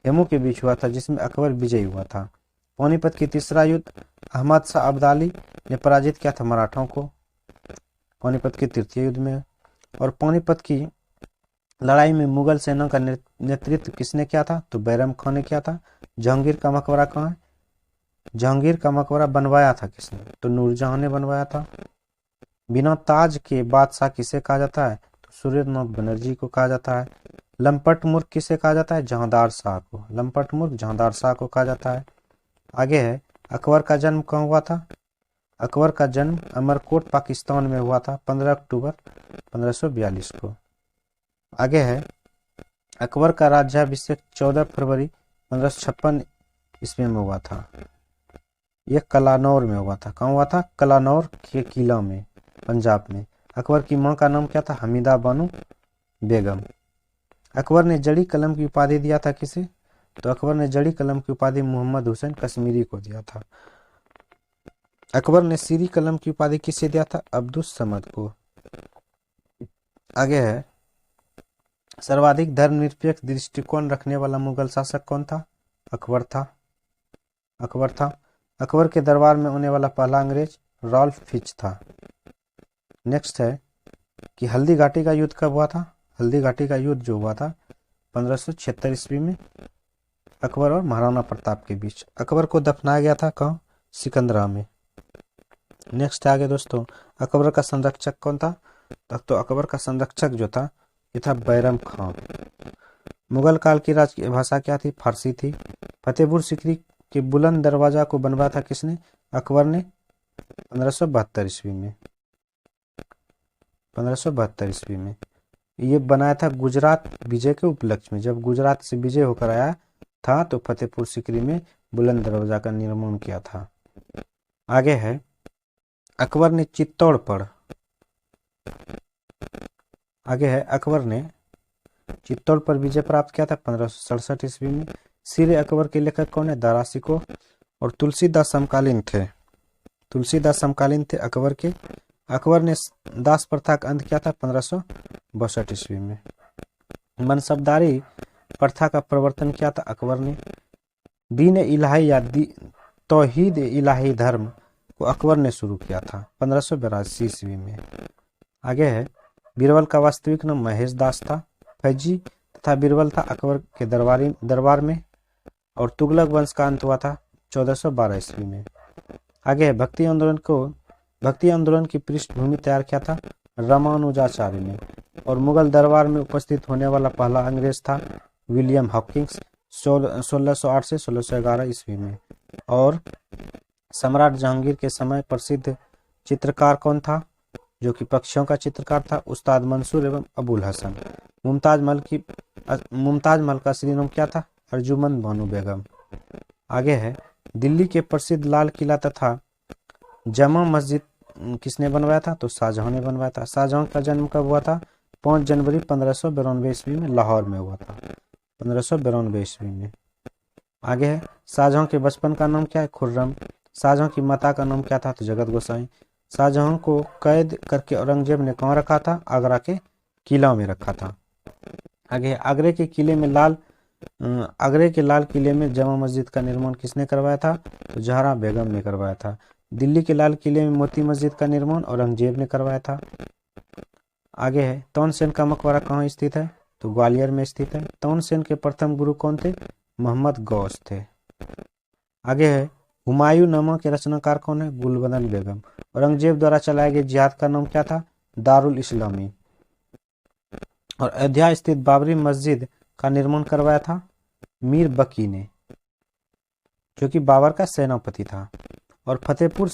Speaker 1: हेमू के बीच हुआ था, जिसमें अकबर विजयी हुआ था। पानीपत की तीसरा युद्ध अहमद शाह अब्दाली ने पराजित किया था मराठों को पानीपत के तृतीय युद्ध में। और पानीपत की लड़ाई में मुगल सेना का नेतृत्व किसने किया था? तो बैरम खान ने किया था। जहांगीर का मकबरा कहाँ है? जहांगीर का मकबरा बनवाया था किसने? तो नूरजहां ने बनवाया था। बिना ताज के बादशाह किसे कहा जाता है? तो सूर्यनाथ बनर्जी को कहा जाता है। लंपट मूर्ख किसे कहा जाता है? जहांदार शाह को। लंपट मूर्ख जहांदार शाह को कहा जाता है। आगे है अकबर का जन्म कहाँ हुआ था? अकबर का जन्म अमरकोट पाकिस्तान में हुआ था 15 अक्टूबर 1542 को। आगे है अकबर का राज्याभिषेक 14 फरवरी 1556 ईस्वी में हुआ था। यह कलानौर में हुआ था। कहाँ हुआ था? कलानौर के किला में, पंजाब में। अकबर की मां का नाम क्या था? हमीदा बानो बेगम। अकबर ने जड़ी कलम की उपाधि दिया था किसे? तो अकबर ने जड़ी कलम की उपाधि मोहम्मद हुसैन कश्मीरी को दिया था। अकबर ने सीरी कलम की उपाधि किसे दिया था? अब्दुस समद को। आगे है सर्वाधिक धर्मनिरपेक्ष दृष्टिकोण रखने वाला मुगल शासक कौन था? अकबर था। अकबर के दरबार में होने वाला पहला अंग्रेज रॉल्फ फिच था। नेक्स्ट है कि हल्दी घाटी का युद्ध कब हुआ था? हल्दी घाटी का युद्ध जो हुआ था 1576 ईस्वी में अकबर और महाराणा प्रताप के बीच। अकबर को दफनाया गया था कहाँ? सिकंदरा में। नेक्स्ट आगे दोस्तों, अकबर का संरक्षक कौन था? तो अकबर का संरक्षक जो था ये था बैरम खान। मुगल काल की राजकीय भाषा क्या थी? फारसी थी। फतेहपुर सीकरी के बुलंद दरवाजा को बनवाया था किसने? अकबर ने 1572 ईस्वी में। 1572 ईस्वी में ये बनाया था गुजरात विजय के उपलक्ष्य में। जब गुजरात से विजय होकर आया था तो फतेहपुर सीकरी में बुलंद दरवाजा का निर्माण किया था। आगे है अकबर ने चित्तौड़ पर विजय प्राप्त किया था 1567 ईस्वी में। सिर अकबर के लेखक कौन है? दारा शिकोह और तुलसीदास समकालीन थे अकबर के। अकबर ने दास प्रथा का अंत किया था 1562 ईस्वी में। मनसबदारी प्रथा का प्रवर्तन किया था अकबर ने। दीन इलाही या तौहीद इलाही धर्म को अकबर ने शुरू किया था 1582 ईस्वी में। आगे है बीरबल का वास्तविक नाम महेश दास था। फैजी तथा बीरबल था अकबर के दरबार में। और तुगलक वंश का अंत हुआ था 1412 ईस्वी में। आगे है भक्ति आंदोलन की पृष्ठभूमि तैयार किया था रामानुजाचार्य ने। और मुगल दरबार में उपस्थित होने वाला पहला अंग्रेज था विलियम हॉकिंस 1608 से 1611 ईस्वी में। और सम्राट जहांगीर के समय प्रसिद्ध चित्रकार कौन था? जो कि पक्षियों का चित्रकार था? उस्ताद मंसूर एवं अबुल हसन। मुमताज महल का श्री नाम क्या था? अर्जुमंद बानो बेगम। आगे है दिल्ली के प्रसिद्ध लाल किला तथा जमा मस्जिद किसने बनवाया था? तो शाहजहां ने बनवाया था। शाहजहां का जन्म कब हुआ था? 5 जनवरी 1592 ईस्वी में लाहौर में हुआ था 1592 ईस्वी में। आगे है शाहजहां के बचपन का नाम क्या है? खुर्रम। शाहजहां की माता का नाम क्या था? तो जगत गोसाई। शाहजहां को कैद करके औरंगजेब ने कहाँ रखा था? आगरा के किला में रखा था। आगे है आगरे के लाल किले में जमा मस्जिद का निर्माण किसने करवाया था? तो जहरा बेगम ने करवाया था। दिल्ली के लाल किले में मोती मस्जिद का निर्माण औरंगजेब ने करवाया था। आगे है तानसेन का मकबरा कहाँ स्थित है? तो ग्वालियर में स्थित है। तानसेन के प्रथम गुरु कौन थे? मोहम्मद गौस थे। आगे है हुमायूं नामा के रचनाकार कौन है? गुलबदन बेगम। औरंगजेब द्वारा चलाए गए जिहाद का नाम क्या था? दारुल इस्लामी। और अयोध्या स्थित बाबरी मस्जिद का निर्माण करवाया था मीर बकी ने, जो कि बाबर का सेनापति था। और फतेहपुर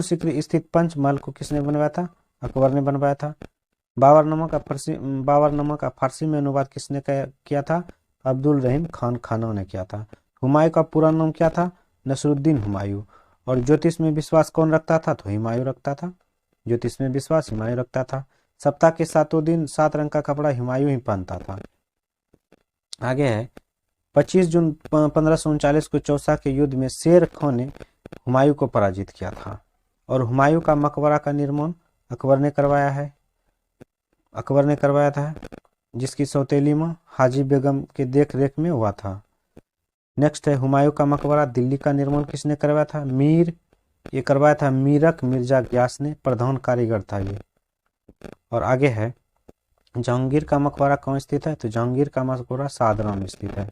Speaker 1: सिकरी स्थित पंचमहल को किसने बनवाया था? अकबर ने बनवाया था। बाबरनामा का फारसी में अनुवाद किसने किया था? अब्दुल रहीम खान खाना ने किया था। हुमायूं का पूरा नाम क्या था? नसरुद्दीन हुमायूं। और ज्योतिष में विश्वास कौन रखता था? तो हुमायूं रखता था। ज्योतिष में विश्वास हुमायूं रखता था। सप्ताह के 7 दिन 7 रंग का कपड़ा हुमायूं ही पहनता था। आगे है 25 जून 1539 को चौसा के युद्ध में शेर खान ने हुमायूं को पराजित किया था। और हुमायूं का मकबरा का निर्माण अकबर ने करवाया था, जिसकी सौतेली मां हाजी बेगम के देख रेख में हुआ था। नेक्स्ट है हुमायूं का मकबरा दिल्ली का निर्माण किसने करवाया था? ये करवाया था मीरक मिर्जा ग्यास ने, प्रधान कारीगर था ये। और आगे है जहांगीर का मकबरा कहाँ स्थित है? तो जहांगीर का मकबरा सादरा में स्थित है।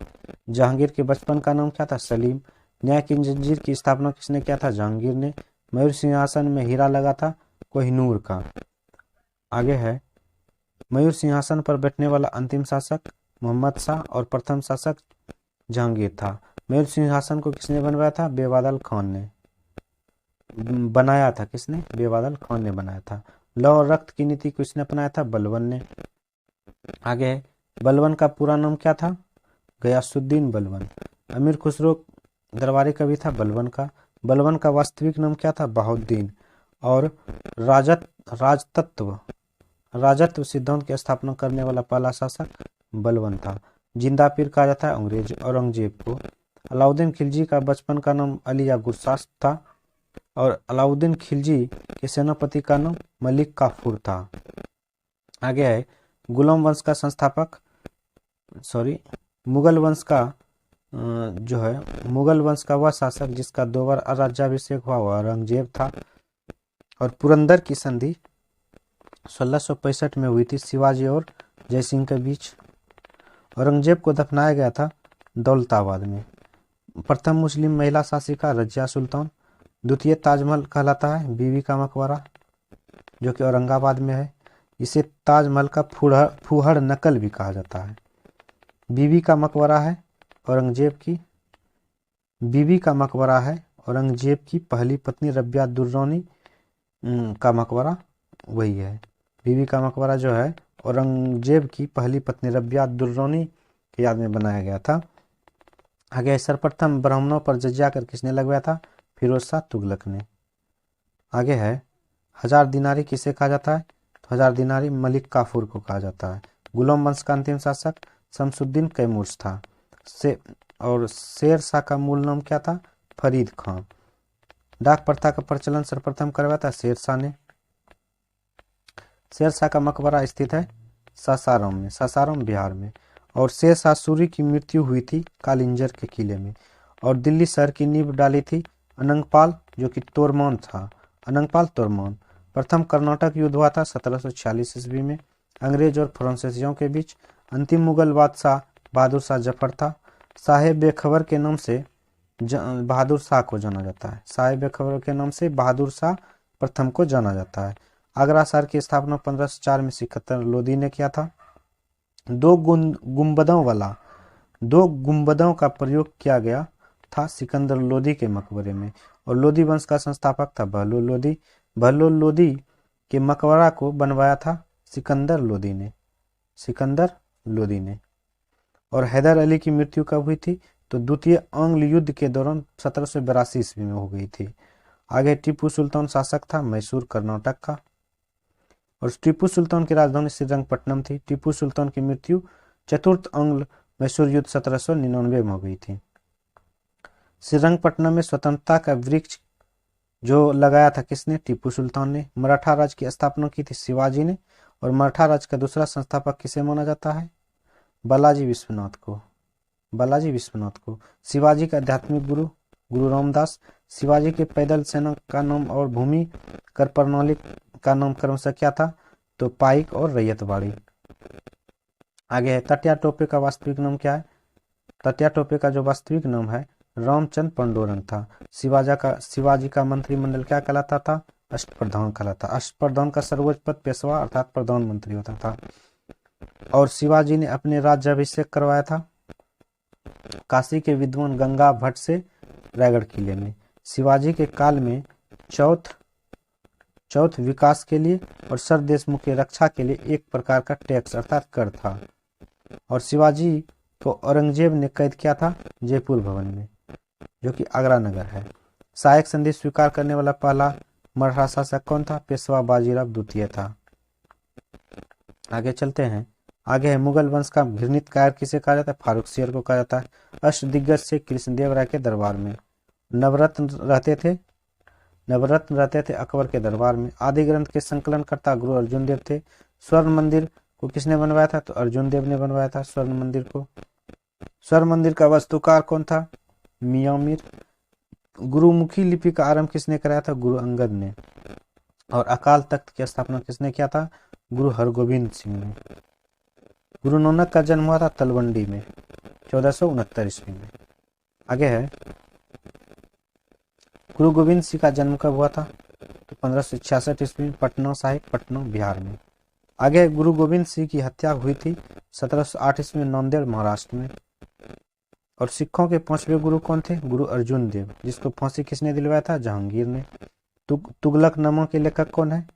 Speaker 1: जहांगीर के बचपन का नाम क्या था? सलीम। न्याय की जंजीर की स्थापना किसने किया था? जहांगीर ने। मयूर सिंहासन में हीरा लगा था कोहिनूर का। आगे है मयूर सिंहासन पर बैठने वाला अंतिम शासक मोहम्मद शाह और प्रथम शासक जहांगीर था। मयूर सिंहासन को किसने बनवाया था? बेवादल खान ने बनाया था। किसने? बेवादल खान ने बनाया था। लौ और रक्त की नीति किसने अपनाया था? बलबन ने। आगे है बलबन का पूरा नाम क्या था? गयासुद्दीन बलबन। अमीर खुसरो दरबारी कवि था बलबन का। बलबन का वास्तविक नाम क्या था? बहाउद्दीन। और राजत्व सिद्धांत की स्थापना करने वाला पहला शासक बलबन था। जिंदा पीर कहा जाता है औरंगजेब को। अलाउद्दीन खिलजी का बचपन का नाम अली या गुरसास था। और अलाउद्दीन खिलजी के सेनापति का नाम मलिक काफूर था। आगे है गुलाम वंश का संस्थापक मुगल वंश का वह शासक जिसका 2 बार राज्याभिषेक हुआ वह औरंगजेब था। और पुरंदर की संधि 1665 में हुई थी शिवाजी और जयसिंह के बीच। औरंगजेब को दफनाया गया था दौलताबाद में। प्रथम मुस्लिम महिला शासिका रजिया सुल्तान। द्वितीय ताजमहल कहलाता है बीवी का मकबरा, जो कि औरंगाबाद में है। इसे ताजमहल का फूहड़ नकल भी कहा जाता है। बीवी का मकबरा है औरंगजेब की पहली पत्नी रबिया दुर्रानी का मकबरा वही है। बीवी का मकबरा जो है औरंगजेब की पहली पत्नी रबिया दुर्रानी की याद में बनाया गया था। आगे सर्वप्रथम ब्राह्मणों पर जजिया कर किसने लगवाया था? फिरोज शाह तुगलक ने। आगे है 1000 दिनारी किसे कहा जाता है? तो 1000 दिनारी मलिक काफूर को कहा जाता है। गुलाम वंश का अंतिम शासक शमसुद्दीन कैमूर था। और शेर शाह का मूल नाम क्या था? फरीद खान। डाक प्रथा का प्रचलन सर्वप्रथम करवाया था शेर शाह ने। शेर शाह का मकबरा स्थित है सासाराम बिहार में। और शेर शाह सूरी की मृत्यु हुई थी कालिंजर के किले में। और दिल्ली शहर की नींव डाली थी अनंगपाल, जो कि तोरमान था। अनंगपाल तोरमान। प्रथम कर्नाटक युद्ध हुआ था 1746 ईस्वी में अंग्रेज और फ्रांसीसियों के बीच। अंतिम मुगल बादशाह बहादुर शाह जफर था। साहेब बेखबर के नाम से बहादुर शाह को जाना जाता है। साहेब बेखबर के नाम से बहादुर शाह प्रथम को जाना जाता है। आगरा शहर की स्थापना 1504 में सिकंदर लोदी ने किया था। 2 गुंबदों का प्रयोग किया गया था सिकंदर लोदी के मकबरे में। और लोदी वंश का संस्थापक था बहलोल लोदी के मकबरा को बनवाया था सिकंदर लोदी ने। और हैदर अली की मृत्यु कब हुई थी? तो द्वितीय आंग्ल युद्ध के दौरान 1782 ईस्वी में हो गई थी। आगे टीपू सुल्तान शासक था मैसूर कर्नाटक का। और टीपू सुल्तान की राजधानी श्रीरंगपट्टनम थी। टीपू सुल्तान की मृत्यु चतुर्थ आंग्ल मैसूर युद्ध 1799 में हो गई थी। श्रीरंगपट्टनम में स्वतंत्रता का वृक्ष जो लगाया था किसने? टीपू सुल्तान ने। मराठा राज्य की स्थापना की थी शिवाजी ने। और मराठा राज्य का दूसरा संस्थापक किसे माना जाता है? बालाजी विश्वनाथ को। बालाजी विश्वनाथ को। शिवाजी का आध्यात्मिक गुरु गुरु रामदास। शिवाजी के पैदल सेना का नाम और भूमि कर प्रणाली का नाम क्रमशः क्या था? तो पाइक और रैयतवाड़ी। आगे है तटिया टोपे का वास्तविक नाम क्या है? तटिया टोपे का जो वास्तविक नाम है रामचंद्र पंडोरंग था। शिवाजी का मंत्रिमंडल क्या कहलाता था? अष्टप्रधान कहलाता। अष्टप्रधान का सर्वोच्च पद पेशवा अर्थात प्रधानमंत्री होता था। और शिवाजी ने अपने राज्याभिषेक करवाया था काशी के विद्वान गंगा भट्ट से रायगढ़ किले में। शिवाजी के काल में चौथ विकास के लिए और सर देशमुख की रक्षा के लिए एक प्रकार का टैक्स अर्थात कर था। और शिवाजी को औरंगजेब ने कैद किया था जयपुर भवन में, जो कि आगरा नगर है। सहायक संधि स्वीकार करने वाला पहला मराठा शासक कौन था? पेशवा बाजीराव द्वितीय था। आगे चलते हैं। आगे है मुगल वंश का घृणित कायर किसे कहा जाता है? फारूक शेर को कहा जाता है। अष्टदिग्गज से कृष्णदेव राय के दरबार में। नवरत्न रहते थे अकबर के दरबार में। आदि ग्रंथ के संकलनकर्ता गुरु अर्जुन देव थे। स्वर्ण मंदिर को किसने बनवाया था? तो अर्जुन देव ने बनवाया था स्वर्ण मंदिर को। स्वर्ण मंदिर का वास्तुकार कौन था? मियां मीर। गुरुमुखी लिपि का आरंभ किसने कराया था? गुरु अंगद ने। और अकाल तख्त की स्थापना किसने किया था? गुरु हरगोविंद सिंह ने। गुरु नानक का जन्म हुआ था तलवंडी में 1469 ईस्वी में। आगे है गुरु गोविंद सिंह का जन्म कब हुआ था? तो 1566 ईस्वी में पटना साहिब, पटना बिहार में। आगे गुरु गोविंद सिंह की हत्या हुई थी 1708 ईस्वी में नांदेड़ महाराष्ट्र में। और सिखों के 5वें गुरु कौन थे? गुरु अर्जुन देव, जिसको फांसी किसने दिलवाया था? जहांगीर ने। तुगलकनामा के लेखक कौन है?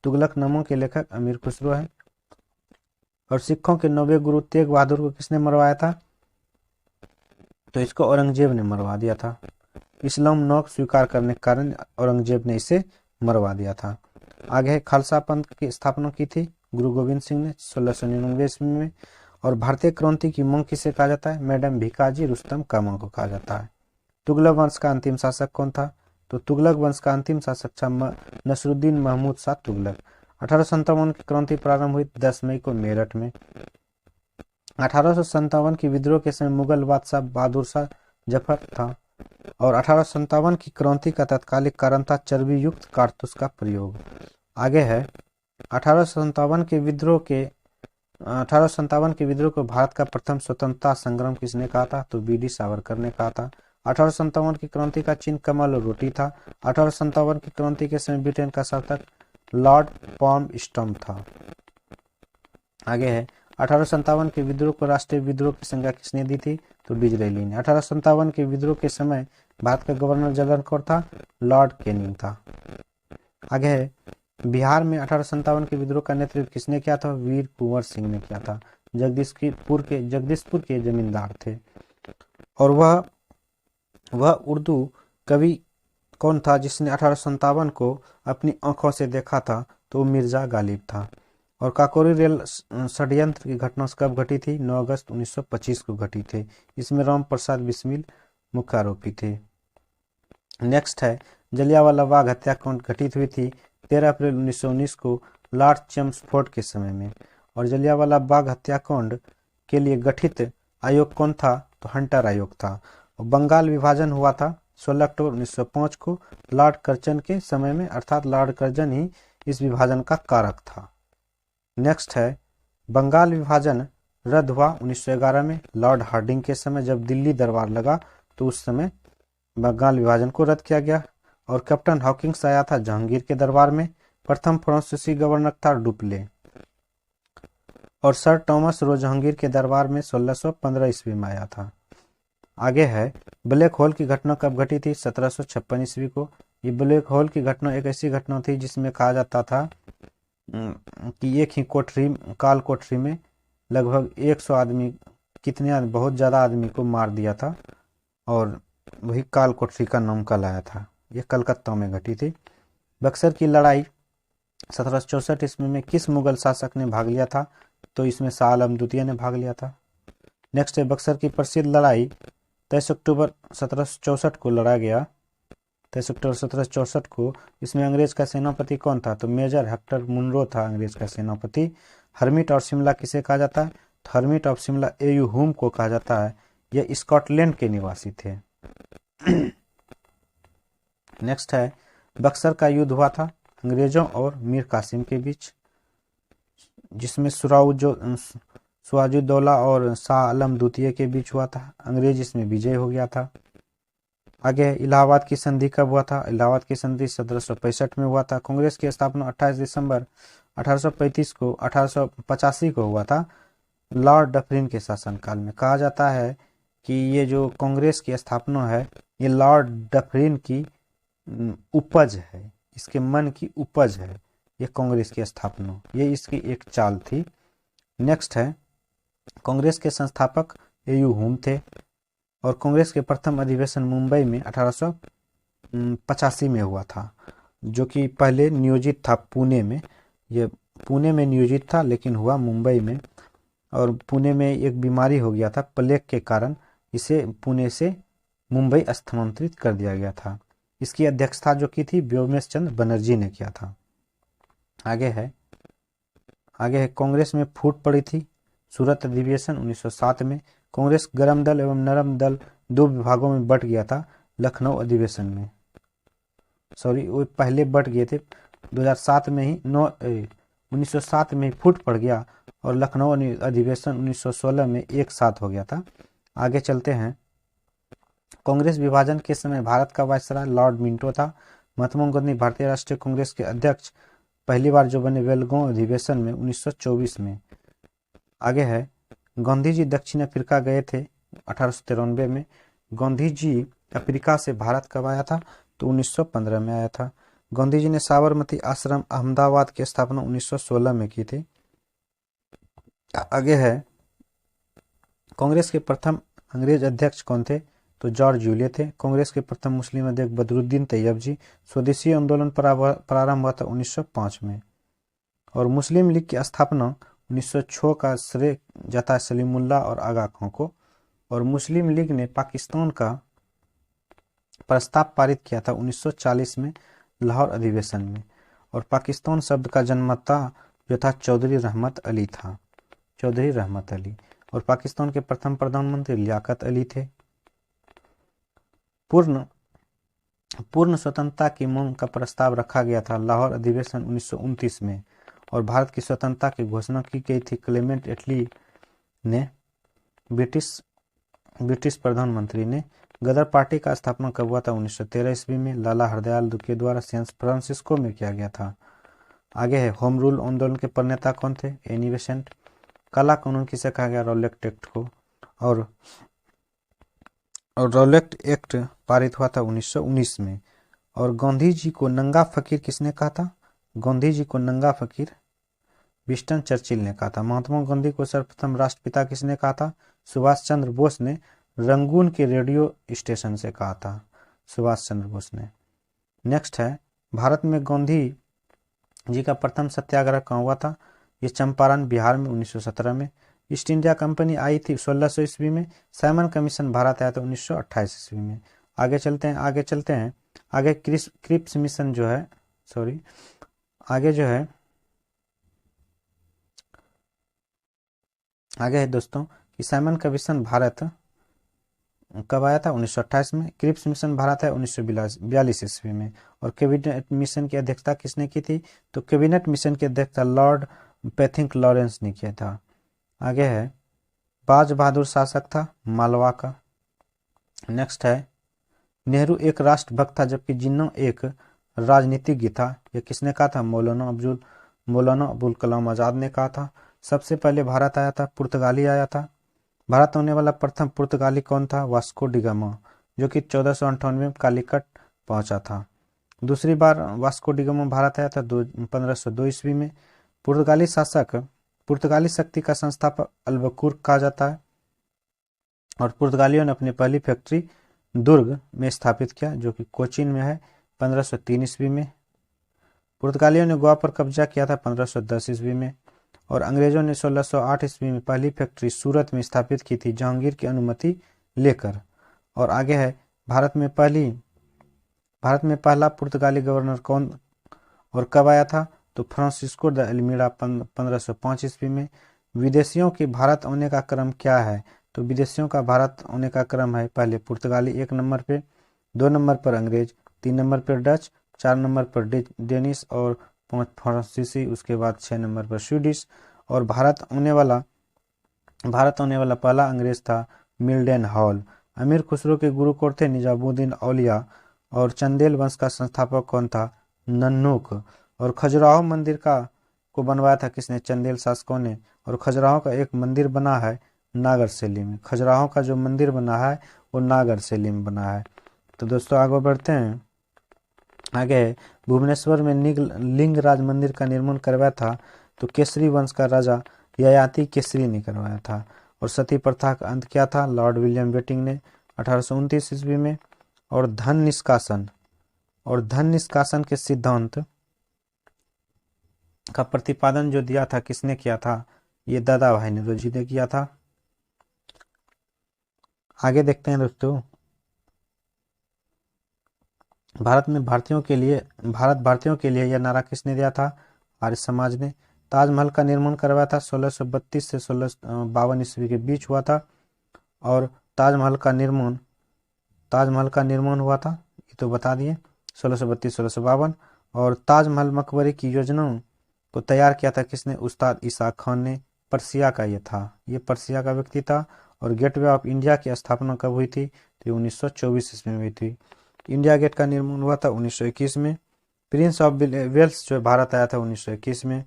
Speaker 1: तुगलकनामा के लेखक अमीर खुसरो है। और सिखों के 9वें गुरु तेग बहादुर को किसने मरवाया था? तो इसको औरंगजेब ने मरवा दिया था। इस्लाम नौ स्वीकार करने के कारण औरंगजेब ने इसे मरवा दिया था। आगे है खालसा पंथ की स्थापना की थी गुरु गोविंद सिंह ने 1699 ईस्वी में। और भारतीय क्रांति की मांग किसे कहा जाता है? मैडम भीकाजी रुस्तम कामा को कहा जाता है। तुगलक वंश का अंतिम शासक कौन था? तो तुगलक वंश का अंतिम शासक था नसरुद्दीन महमूद शाह तुगलक। 1857 की क्रांति प्रारंभ हुई 10 मई को मेरठ में। 1857 की विद्रोह के समय मुगल बादशाह बहादुर शाह जफर था। और 1857 की क्रांति का तत्कालिक कारण था चर्बी युक्त कारतूस का प्रयोग। आगे है 1857 के विद्रोह को भारत का प्रथम स्वतंत्रता संग्राम किसने कहा था? तो बी डी सावरकर ने कहा था। 1857 की क्रांति का चिन्ह कमल और रोटी था। 1857 की क्रांति के समय ब्रिटेन का शासक लॉर्ड पॉम स्टॉम था। आगे है 1857 के विद्रोह को राष्ट्रीय विद्रोह की संज्ञा किसने दी थी? तो डिजरेली ने। 1857 के विद्रोह के समय भारत का गवर्नर जनरल कौन था? लॉर्ड कैनिंग था। आगे है बिहार में 1857 के विद्रोह का नेतृत्व किसने किया था? वीर कुंवर सिंह ने किया था। जगदीशपुर के जमींदार थे। और वह उर्दू कवि कौन था जिसने 1857 को अपनी आंखों से देखा था? तो मिर्जा गालिब था। और काकोरी रेल षड्यंत्र की घटना कब घटी थी? 9 अगस्त 1925 को घटी थी। इसमें राम प्रसाद बिस्मिल मुख्य आरोपी थे। नेक्स्ट है जलियांवाला बाग हत्याकांड घटित हुई थी 13 अप्रैल 1919 को लॉर्ड चेम्सफोर्ड के समय में। और जलियांवाला बाग हत्याकांड के लिए गठित आयोग कौन था? तो हंटर आयोग था। और बंगाल विभाजन हुआ था 16 अक्टूबर 1905 को लॉर्ड कर्जन के समय में, अर्थात लॉर्ड कर्जन ही इस विभाजन का कारक था। नेक्स्ट है बंगाल विभाजन रद्द हुआ 1911 में लॉर्ड हार्डिंग के समय, जब दिल्ली दरबार लगा तो उस समय बंगाल विभाजन को रद्द किया गया। और कैप्टन हॉकिंस आया था जहांगीर के दरबार में। प्रथम फ्रांसीसी गवर्नर था डुप्ले। और सर टॉमस रो जहांगीर के दरबार में 1615 ईस्वी में आया था। आगे है ब्लैक होल की घटना कब घटी थी? 1756 ईस्वी को। ये ब्लैक होल की घटना एक ऐसी घटना थी जिसमें कहा जाता था कि एक ही काल कोठरी में लगभग 100 आदमी बहुत ज्यादा आदमी को मार दिया था। और वही काल कोठरी का नाम कहलाया था। यह कलकत्ता में घटी थी। बक्सर की लड़ाई 1764 ईस्वी में किस मुगल शासक ने भाग लिया था? तो इसमें शाह आलम द्वितीय ने भाग लिया था। नेक्स्ट है बक्सर की प्रसिद्ध लड़ाई 23 अक्टूबर 1764 को लड़ा गया। 23 अक्टूबर 1764 को। इसमें अंग्रेज का सेनापति कौन था? तो मेजर हेक्टर मुनरो था अंग्रेज का सेनापति। हर्मिट ऑफ शिमला किसे कहा जाता है? तो हर्मिट ऑफ शिमला एयू हुम को कहा जाता है। यह स्कॉटलैंड के निवासी थे। नेक्स्ट है बक्सर का युद्ध हुआ था अंग्रेजों और मीर कासिम के बीच, जिसमें सुराजुद्दौला और शाह आलम द्वितीय के बीच हुआ था। अंग्रेज इसमें विजय हो गया था। आगे इलाहाबाद की संधि कब हुआ था? इलाहाबाद की संधि 1765 में हुआ था। कांग्रेस की स्थापना 28 दिसंबर 1885 को हुआ था लॉर्ड डफरिन के शासनकाल में। कहा जाता है कि ये जो कांग्रेस की स्थापना है ये लॉर्ड डफरिन की उपज है, इसके मन की उपज है ये कांग्रेस की स्थापना, ये इसकी एक चाल थी। नेक्स्ट है कांग्रेस के संस्थापक एयू हुम थे और कांग्रेस के प्रथम अधिवेशन मुंबई में 1885 में हुआ था, जो कि पहले नियोजित था पुणे में। ये पुणे में नियोजित था लेकिन हुआ मुंबई में, और पुणे में एक बीमारी हो गया था प्लेग के कारण, इसे पुणे से मुंबई स्थानांतरित कर दिया गया था। इसकी अध्यक्षता जो की थी व्योमेश चंद्र बनर्जी ने किया था। आगे है कांग्रेस में फूट पड़ी थी सूरत अधिवेशन 1907 में। कांग्रेस गरम दल एवं नरम दल दो विभागों में बट गया था लखनऊ अधिवेशन में। वो पहले बट गए थे 2007 में ही 1907 में ही फूट पड़ गया और लखनऊ अधिवेशन 1916 में एक साथ हो गया था। आगे चलते हैं। कांग्रेस विभाजन के समय भारत का वायसराय लॉर्ड मिंटो था। महात्मा गांधी भारतीय राष्ट्रीय कांग्रेस के अध्यक्ष पहली बार जो बने बेलगांव अधिवेशन में 1924 में। आगे है गांधी जी दक्षिण अफ्रीका गए थे 1893 में। गांधी जी अफ्रीका से भारत कब आया था? तो 1915 में आया था। गांधी जी ने साबरमती आश्रम अहमदाबाद की स्थापना 1916 में की थी। आगे है कांग्रेस के प्रथम अंग्रेज अध्यक्ष कौन थे? तो जॉर्ज यूले थे। कांग्रेस के प्रथम मुस्लिम अध्यक्ष बदरुद्दीन तैयब जी। स्वदेशी आंदोलन प्रारंभ हुआ था 1905 में। और मुस्लिम लीग की स्थापना 1906 का श्रेय जाता है सलीमुल्लाह और आगा खां को। और मुस्लिम लीग ने पाकिस्तान का प्रस्ताव पारित किया था 1940 में लाहौर अधिवेशन में। और पाकिस्तान शब्द का जन्मदाता जो था चौधरी रहमत अली था, चौधरी रहमत अली। और पाकिस्तान के प्रथम प्रधानमंत्री लियाकत अली थे। पूर्ण स्वतंत्रता की मांग का प्रस्ताव रखा गया था लाहौर अधिवेशन 1929 में। और भारत की स्वतंत्रता की घोषणा की गई थी क्लेमेंट एटली ने, ब्रिटिश प्रधानमंत्री ने। गदर पार्टी का स्थापना कब हुआ था? 1913 ईस्वी में लाला हरदयाल के द्वारा सैन फ्रांसिस्को में किया गया था। आगे है होम रूल आंदोलन के प्रणेता कौन थे? Annie Besant. काला कानून किसे कहा गया? रॉलेट एक्ट को। और रॉलेट एक्ट पारित हुआ था 1919 में। और गांधी जी को नंगा फकीर किसने कहा था? गांधी जी को नंगा फकीर विंस्टन चर्चिल ने कहा था। महात्मा गांधी को सर्वप्रथम राष्ट्रपिता किसने कहा था? सुभाष चंद्र बोस ने रंगून के रेडियो स्टेशन से कहा था, सुभाष चंद्र बोस ने। नेक्स्ट है भारत में गांधी जी का प्रथम सत्याग्रह कहाँ हुआ था? ये चंपारण बिहार में 1917 में। ईस्ट इंडिया कंपनी आई थी 1600 ईस्वी में। साइमन कमीशन भारत आया था 1928 ईस्वी में। आगे चलते हैं। आगे क्रिप्स मिशन जो है आगे है दोस्तों कि साइमन कमीशन भारत कब आया था? 1928 में। क्रिप्स मिशन भारत है 1942 ईस्वी में। और कैबिनेट मिशन की अध्यक्षता किसने की थी? तो कैबिनेट मिशन की अध्यक्षता लॉर्ड पैथिंग लॉरेंस ने किया था। आगे है बाज बहादुर शासक था मालवा का। नेक्स्ट है नेहरू एक राष्ट्रभक्त था जबकि जिन्ना एक राजनीतिज्ञ था। यह किसने कहा था? मौलाना अबुल कलाम आजाद ने कहा था। सबसे पहले भारत आया था पुर्तगाली आया था। भारत आने वाला प्रथम पुर्तगाली कौन था? वास्को डी गामा, जो कि 1498 में कालीकट पहुंचा था। दूसरी बार वास्को डी गामा भारत आया था 1502 ईस्वी में। पुर्तगाली शक्ति का संस्थापक अल्बुकुर्क कहा जाता है। और पुर्तगालियों ने अपनी पहली फैक्ट्री दुर्ग में स्थापित किया जो कि कोचीन में है 1503 ईस्वी में। पुर्तगालियों ने गोवा पर कब्जा किया था 1510 ईस्वी में। और अंग्रेजों ने 1608 ईस्वी में पहली फैक्ट्री सूरत में स्थापित की थी जहांगीर की अनुमति लेकर। और आगे है भारत में पहला पुर्तगाली गवर्नर कौन और कब आया था? तो फ्रांसिस्को द अल्मीड़ा 1505 ईस्वी में। विदेशियों के भारत आने का क्रम क्या है? तो विदेशियों का भारत आने का क्रम है पहले पुर्तगाली 1 नंबर पे, 2 नंबर पर अंग्रेज, 3 नंबर पर डच, 4 नंबर पर डेनिश और 5 फ्रांसीसी, उसके बाद 6 नंबर पर स्वीडिश। और भारत आने वाला पहला अंग्रेज था मिल्डन हॉल। अमीर खुसरो के गुरु कौन थे? निजामुद्दीन औलिया। और चंदेल वंश का संस्थापक कौन था? नन्नुक। और खजुराहो मंदिर को बनवाया था किसने? चंदेल शासकों ने। और खजुराहो का एक मंदिर बना है नागर शैली में। खजुराहो का जो मंदिर बना है वो नागर शैली में बना है। तो दोस्तों आगे बढ़ते हैं। आगे भुवनेश्वर में लिंग राज मंदिर का निर्माण करवाया था तो केसरी वंश का राजा ययाति केसरी ने करवाया था। और सती प्रथा का अंत क्या था? लॉर्ड विलियम बेटिंग ने 1829 ईस्वी में। और धन निष्कासन के सिद्धांत का प्रतिपादन जो दिया था किसने किया था? ये दादा भाई नेहरू ने किया था। आगे देखते हैं दोस्तों। भारतीयों के लिए यह नारा किसने दिया था? आर्य समाज ने। ताजमहल का निर्माण करवाया था 1632 से 1652 ईस्वी के बीच हुआ था। और ताजमहल का निर्माण हुआ था, ये तो बता दिए, 1632-1652। और ताजमहल मकबरे की योजना को तैयार किया था किसने? उस्ताद इसाक खान ने। पर्सिया का ये पर्सिया का व्यक्ति था। और गेटवे ऑफ इंडिया की स्थापना कब हुई थी? तो 1924 ईस्वी में हुई थी। इंडिया गेट का निर्माण हुआ था 1921 में। प्रिंस ऑफ वेल्स जो भारत आया था 1921 में।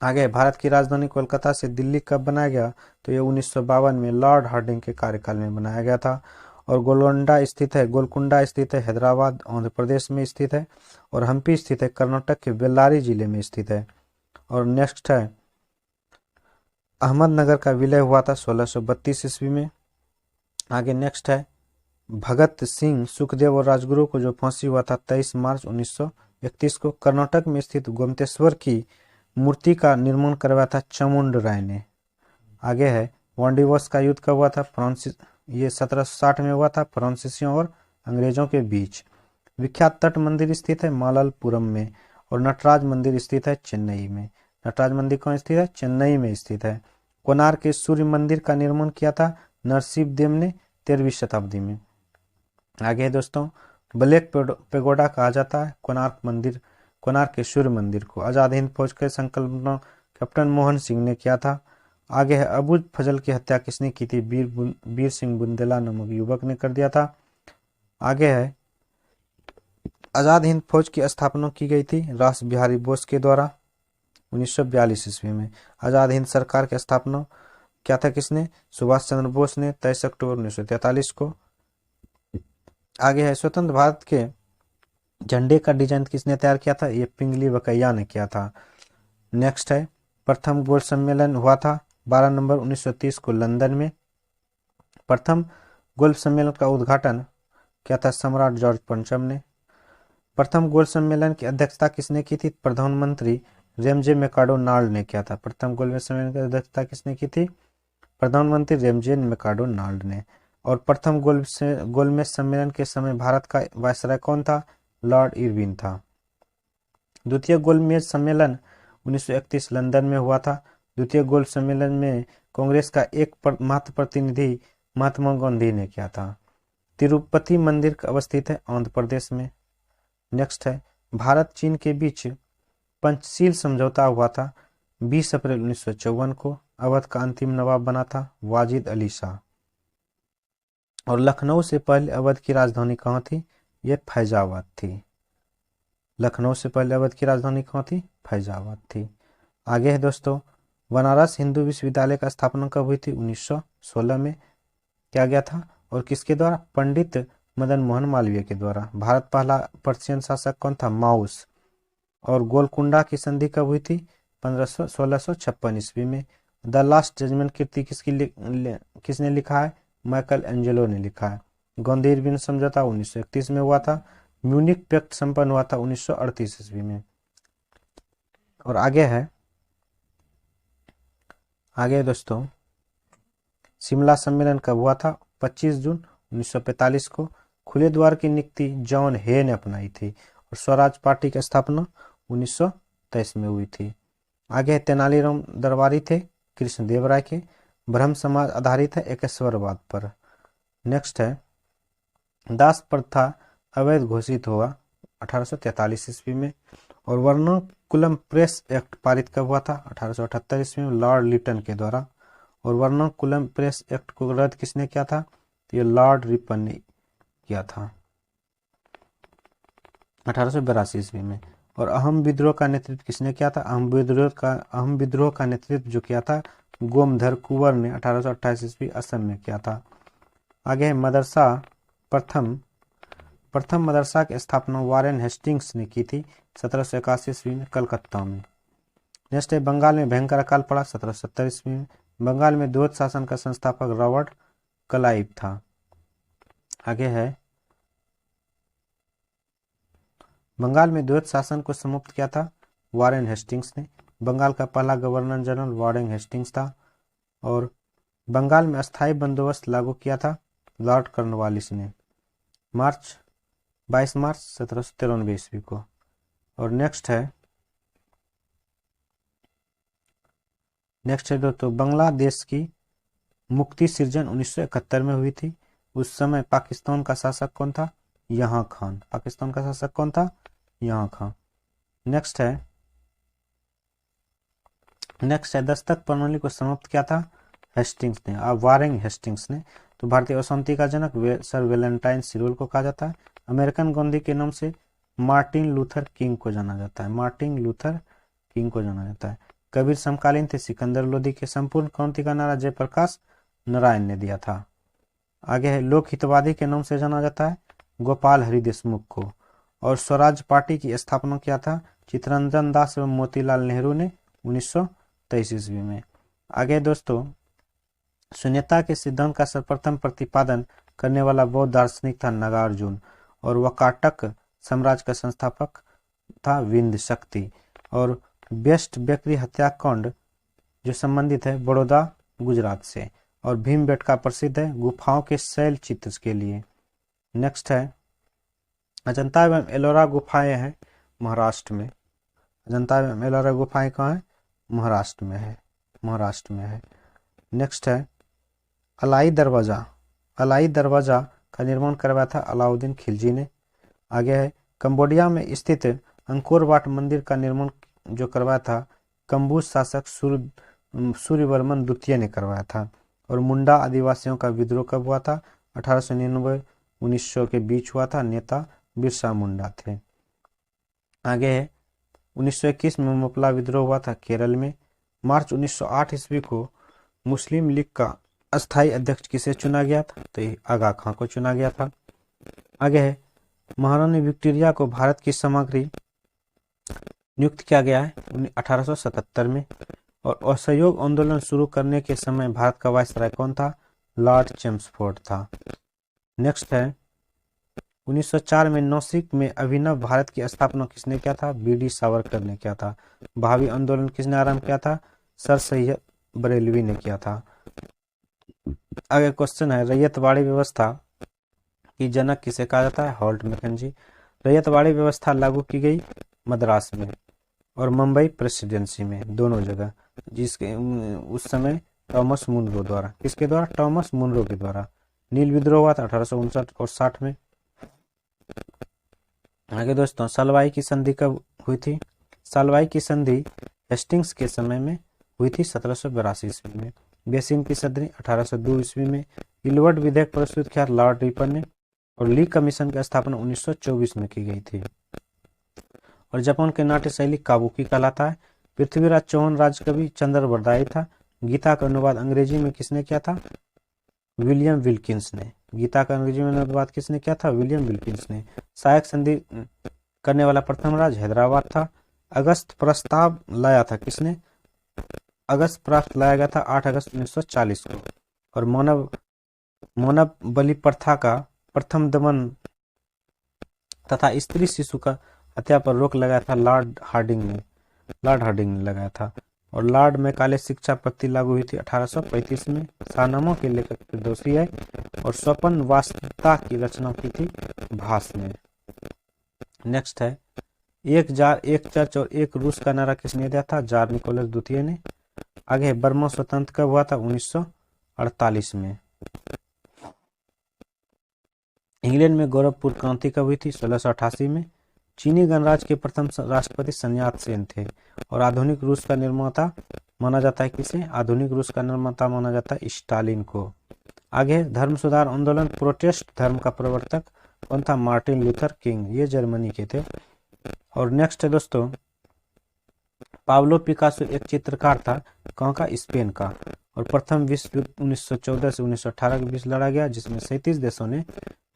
Speaker 1: आगे भारत की राजधानी कोलकाता से दिल्ली कब बनाया गया? तो ये 1952 में लॉर्ड हार्डिंग के कार्यकाल में बनाया गया था। और गोलकुंडा स्थित है हैदराबाद आंध्र प्रदेश में स्थित है। और हम्पी स्थित है कर्नाटक के बेल्लारी जिले में स्थित है। और नेक्स्ट है अहमदनगर का विलय हुआ था 1632 ईस्वी में। आगे नेक्स्ट है भगत सिंह सुखदेव और राजगुरु को जो फांसी हुआ था 23 मार्च 1931 को। कर्नाटक में स्थित गोमतेश्वर की मूर्ति का निर्माण करवाया था चामुंड राय ने। आगे है वांडीवॉस का युद्ध कब हुआ था? ये 1760 में हुआ था फ्रांसीसियों और अंग्रेजों के बीच। विख्यात तट मंदिर स्थित है माललपुरम में। और नटराज मंदिर स्थित है चेन्नई में। नटराज मंदिर कहाँ स्थित है? चेन्नई में स्थित है। कोणार्क के सूर्य मंदिर का निर्माण किया था नरसिंह देव ने 13वीं शताब्दी में। आगे है दोस्तों ब्लैक पेगोडा कहा जाता है कोणार्क के सूर्य मंदिर को। आजाद हिंद फौज के संकल्पना कैप्टन मोहन सिंह ने किया था। आगे है अबू फजल की हत्या किसने की थी? वीर सिंह बुंदेला नामक युवक ने कर दिया था। आगे है आजाद हिंद फौज की स्थापना की गई थी रास बिहारी बोस के द्वारा 1942 ईस्वी में। आजाद हिंद सरकार की स्थापना क्या था किसने? सुभाष चंद्र बोस ने 23 अक्टूबर 1943 को। आगे है स्वतंत्र भारत के झंडे का डिजाइन किसने तैयार किया था? ये पिंगली वकैया ने किया था। नेक्स्ट है प्रथम गोल्ड सम्मेलन हुआ था 12 नवंबर 1930 को लंदन में। प्रथम गोल्ड सम्मेलन का उद्घाटन क्या था? सम्राट जॉर्ज पंचम ने। प्रथम गोल्ड सम्मेलन की अध्यक्षता किसने की थी? प्रधानमंत्री रेमजे मैकाडो नाल्ड ने किया था। प्रथम गोल्ड सम्मेलन की अध्यक्षता किसने की थी? प्रधानमंत्री रेमजे मैकाडो नाल्ड ने। और प्रथम गोलमेज सम्मेलन के समय भारत का वायसराय कौन था? लॉर्ड इरविन था। द्वितीय गोलमेज सम्मेलन 1931 लंदन में हुआ था। द्वितीय गोल्ड सम्मेलन में कांग्रेस का एक मात्र प्रतिनिधि महात्मा गांधी ने किया था। तिरुपति मंदिर अवस्थित है आंध्र प्रदेश में। नेक्स्ट है भारत चीन के बीच पंचशील समझौता हुआ था 20 अप्रैल 1954 को। अवध का अंतिम नवाब बना था वाजिद अली शाह। और लखनऊ से पहले अवध की राजधानी कहाँ थी? यह फैजाबाद थी। लखनऊ से पहले अवध की राजधानी कहाँ थी? फैजाबाद थी। आगे है दोस्तों बनारस हिंदू विश्वविद्यालय का स्थापना कब हुई थी? 1916 में किया गया था। और किसके द्वारा? पंडित मदन मोहन मालवीय के द्वारा। भारत पहला पर्शियन शासक कौन था? माउस। और गोलकुंडा की संधि कब हुई थी? 1656 ईस्वी में। द लास्ट जजमेंट कृति किसने लिखा है? माइकल एंजेलो ने लिखा है। गांधी इरविन समझौता 1931 में हुआ था। म्यूनिक पैक्ट संपन्न हुआ था 1938 ईस्वी में। और आगे है आगे दोस्तों, शिमला सम्मेलन कब हुआ था? 25 जून 1945 को। खुले द्वार की नीति जॉन हे ने अपनाई थी और स्वराज पार्टी की स्थापना 1923 में हुई थी। आगे तेनालीराम दरबारी थे कृष्णदेव राय के। ब्रह्म समाज आधारित है एकेश्वरवाद पर। नेक्स्ट है, दास प्रथा अवैध घोषित हुआ 1843 ईस्वी में। और वर्नाकुलम प्रेस एक्ट पारित कब हुआ था? 1878 ईस्वी में लॉर्ड लिटन के द्वारा। और वर्नाकुलम प्रेस एक्ट को रद्द किसने किया था? तो ये लॉर्ड रिपन ने किया था 1882 ईस्वी में। और अहम विद्रोह का नेतृत्व किसने किया था? अहम विद्रोह का नेतृत्व जो किया था गोमधर कुंवर ने 1828 ईस्वी असम में किया था। आगे है मदरसा। प्रथम मदरसा की स्थापना वारेन हेस्टिंग्स ने की थी 1781 ईस्वी में कलकत्ता में। नेक्स्ट है, बंगाल में भयंकर अकाल पड़ा 1770 ईस्वी में। बंगाल में द्वैत शासन का संस्थापक रॉबर्ट क्लाइव था। आगे है, बंगाल में द्वैत शासन को समाप्त किया था वारेन हेस्टिंग्स ने। बंगाल का पहला गवर्नर जनरल वारेन हेस्टिंग्स था। और बंगाल में अस्थायी बंदोबस्त लागू किया था लॉर्ड कॉर्नवालिस ने 22 मार्च 1793 ईस्वी को। और नेक्स्ट है दोस्तों, बांग्लादेश की मुक्ति सृजन 1971 में हुई थी। उस समय पाकिस्तान का शासक कौन था? यहाँ खान। पाकिस्तान का शासक कौन था? यहाँ खान। नेक्स्ट है, दस्तक प्रणाली को समाप्त किया था हेस्टिंग्स ने, वारेन हेस्टिंग्स ने। तो भारतीय अशांति का जनक सर वैलेंटाइन सिरोल को कहा जाता है। अमेरिकन गांधी के नाम से मार्टिन लूथर किंग को जाना जाता है। मार्टिन लूथर किंग को जाना जाता है। कबीर समकालीन थे सिकंदर लोदी के। संपूर्ण क्रांति का नारा जयप्रकाश नारायण ने दिया था। आगे है, लोक हितवादी के नाम से जाना जाता है गोपाल हरि देशमुख को। और स्वराज पार्टी की स्थापना किया था चित्तरंजन दास एवं मोतीलाल नेहरू ने 1923 ईस्वी में। आगे दोस्तों, शून्यता के सिद्धांत का सर्वप्रथम प्रतिपादन करने वाला बौद्ध दार्शनिक था नागार्जुन। और वकाटक साम्राज्य का संस्थापक था विंध्य शक्ति। और बेस्ट बेकरी हत्याकांड जो संबंधित है बड़ौदा गुजरात से। और भीमबेटका प्रसिद्ध है गुफाओं के शैल चित्र के लिए। नेक्स्ट है, अजंता एवं एलोरा गुफाएं हैं महाराष्ट्र में। अजंता एवं एलोरा गुफाएं कहाँ है? महाराष्ट्र में है। नेक्स्ट है, अलाई दरवाजा का निर्माण करवाया था अलाउद्दीन खिलजी ने। आगे है, कंबोडिया में स्थित अंकोर वाट मंदिर का निर्माण जो करवाया था कंबुज शासक सूर्यवर्मन द्वितीय ने करवाया था। और मुंडा आदिवासियों का विद्रोह कब हुआ था? 1899-1900 के बीच हुआ था। नेता बिरसा मुंडा थे। आगे है, 1921 में मोपला विद्रोह हुआ था केरल में। मार्च 1908 ईस्वी को मुस्लिम लीग का अस्थायी अध्यक्ष किसे चुना गया था? तो आगा खां को चुना गया था। आगे है, महारानी विक्टोरिया को भारत की सामग्री नियुक्त किया गया है 1877 में। और असहयोग आंदोलन शुरू करने के समय भारत का वायसराय कौन था? लॉर्ड चेम्सफोर्ड था। नेक्स्ट है, 1904 में नासिक में अभिनव भारत की स्थापना किसने किया था? बी.डी. सावरकर ने किया था। भावी आंदोलन किसने आरंभ किया था? सर सैयद बरेलवी ने किया था। आगे क्वेश्चन है, रैयतवाड़ी व्यवस्था की जनक किसे कहा जाता है? Holt Mackenzie. रैयतवाड़ी व्यवस्था लागू की गई मद्रास में और मुंबई प्रेसिडेंसी में, दोनों जगह, जिसके उस समय थॉमस मुनरो द्वारा। किसके द्वारा? थॉमस मुनरो के द्वारा। नील विद्रोह हुआ था 1859 और 60 में। आगे दोस्तों, सालवाई की संधि कब हुई थी? सालवाई की संधि हेस्टिंग्स के समय में हुई थी 1782 ईस्वी में। बेसिन की संधि 1802 ईस्वी में। इलवर्ड विधेयक प्रस्तुत किया लॉर्ड रिपन ने। और ली कमीशन की स्थापना 1924 में की गई थी। और जापान के नाट्य शैली काबुकी कहलाता है। पृथ्वीराज चौहान राजकवि चंद्र बरदाई था। गीता का अनुवाद अंग्रेजी में किसने किया था? विलियम विल्किंस ने। गीता का अंग्रेजी में अनुवाद किसने किया था? विलियम विल्किंस ने। सहायक संधि करने वाला प्रथम राज्य हैदराबाद था। अगस्त प्रस्ताव लाया था किसने? अगस्त प्रस्ताव लाया गया था 8 अगस्त 1940 को। और मानव बलि प्रथा का प्रथम दमन तथा स्त्री शिशु का हत्या पर रोक लगाया था लॉर्ड हार्डिंग ने लगाया था। और लॉर्ड मैकाले शिक्षा पद्धति लागू हुई थी 1835 में। शाहनामा के लेखक फिरदौसी है और स्वपन वास्तविकता की रचना की थी भास ने। नेक्स्ट है एक जार एक चर्च और एक रूस का नारा किसने दिया था? जार निकोलस द्वितीय ने। आगे है बर्मा स्वतंत्र कब हुआ था? 1948 में। इंग्लैंड में गोरखपुर क्रांति कब हुई थी? 1688 में। चीनी गणराज्य के प्रथम राष्ट्रपति sun यat-सेन थे और आधुनिक रूस का निर्माता माना जाता है किसे? आधुनिक रूस का निर्माता माना जाता है स्टालिन को। आगे धर्म सुधार आंदोलन प्रोटेस्ट धर्म का प्रवर्तक कौन था? मार्टिन लूथर किंग, ये जर्मनी के थे। और नेक्स्ट है दोस्तों पाब्लो पिकासो एक चित्रकार था, कहाँ का? स्पेन का। और प्रथम विश्व युद्ध 1914 से 1918 के बीच लड़ा गया जिसमें 37 देशों ने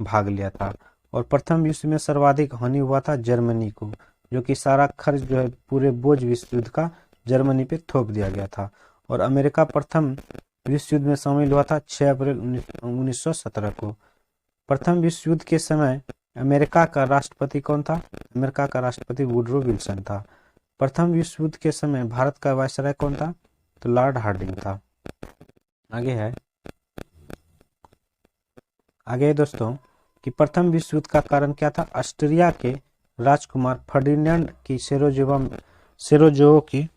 Speaker 1: भाग लिया था। और प्रथम विश्व में सर्वाधिक हानि हुआ था जर्मनी को, जो कि सारा खर्च जो है पूरे बोझ विश्व युद्ध का जर्मनी पे थोप दिया गया था। और अमेरिका प्रथम विश्व युद्ध में शामिल हुआ था 6 अप्रैल 1917 को। प्रथम विश्व युद्ध के समय अमेरिका का राष्ट्रपति कौन था? अमेरिका का राष्ट्रपति वुडरो विल्सन था। प्रथम विश्व युद्ध के समय भारत का वायसराय कौन था? तो लॉर्ड हार्डिंग था। आगे है दोस्तों कि प्रथम विश्व युद्ध का कारण क्या था? ऑस्ट्रिया के राजकुमार फर्डिनेंड की सेरोजो की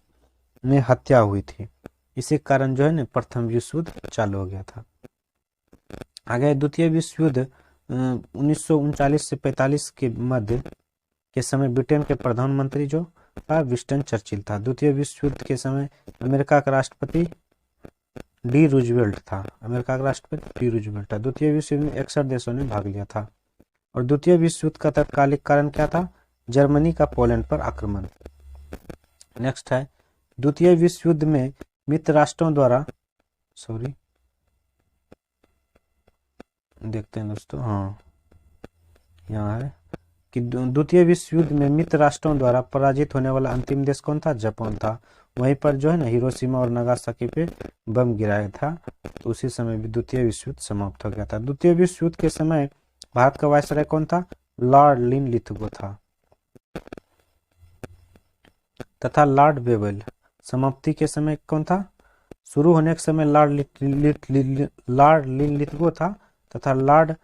Speaker 1: में हत्या हुई थी। इसी कारण जो है ना प्रथम विश्व युद्ध चालू हो गया था। आगे द्वितीय विश्व युद्ध 1939 से 45 के मध्य के समय ब्रिटेन के प्रधानमंत्री जो था विंस्टन चर्चिल था। द्वितीय विश्व युद्ध के समय अमेरिका का राष्ट्रपति डी रूजवेल्ट था। अमेरिका का राष्ट्रपति डी रूजवेल्ट था। द्वितीय विश्व युद्ध में 61 देशों ने भाग लिया था। और द्वितीय विश्व युद्ध का तत्कालिक कारण क्या था? जर्मनी का पोलैंड पर आक्रमण। नेक्स्ट है द्वितीय विश्व युद्ध में मित्र राष्ट्रों द्वारा देखते हैं दोस्तों, हाँ यहाँ है कि द्वितीय विश्व युद्ध में मित्र राष्ट्रों द्वारा पराजित होने वाला अंतिम देश कौन था? जापान था। वहीं पर जो है ना हिरोशिमा और नागासाकी पे बम गिराया था, तो उसी समय भी द्वितीय विश्व युद्ध समाप्त हो गया था। द्वितीय विश्व युद्ध के समय भारत का वायसराय कौन था? लॉर्ड लिनलिथगो था तथा लॉर्ड वेवेल। समाप्ति के समय कौन था? शुरू होने के समय लॉर्ड लिनलिथगो था तथा लॉर्ड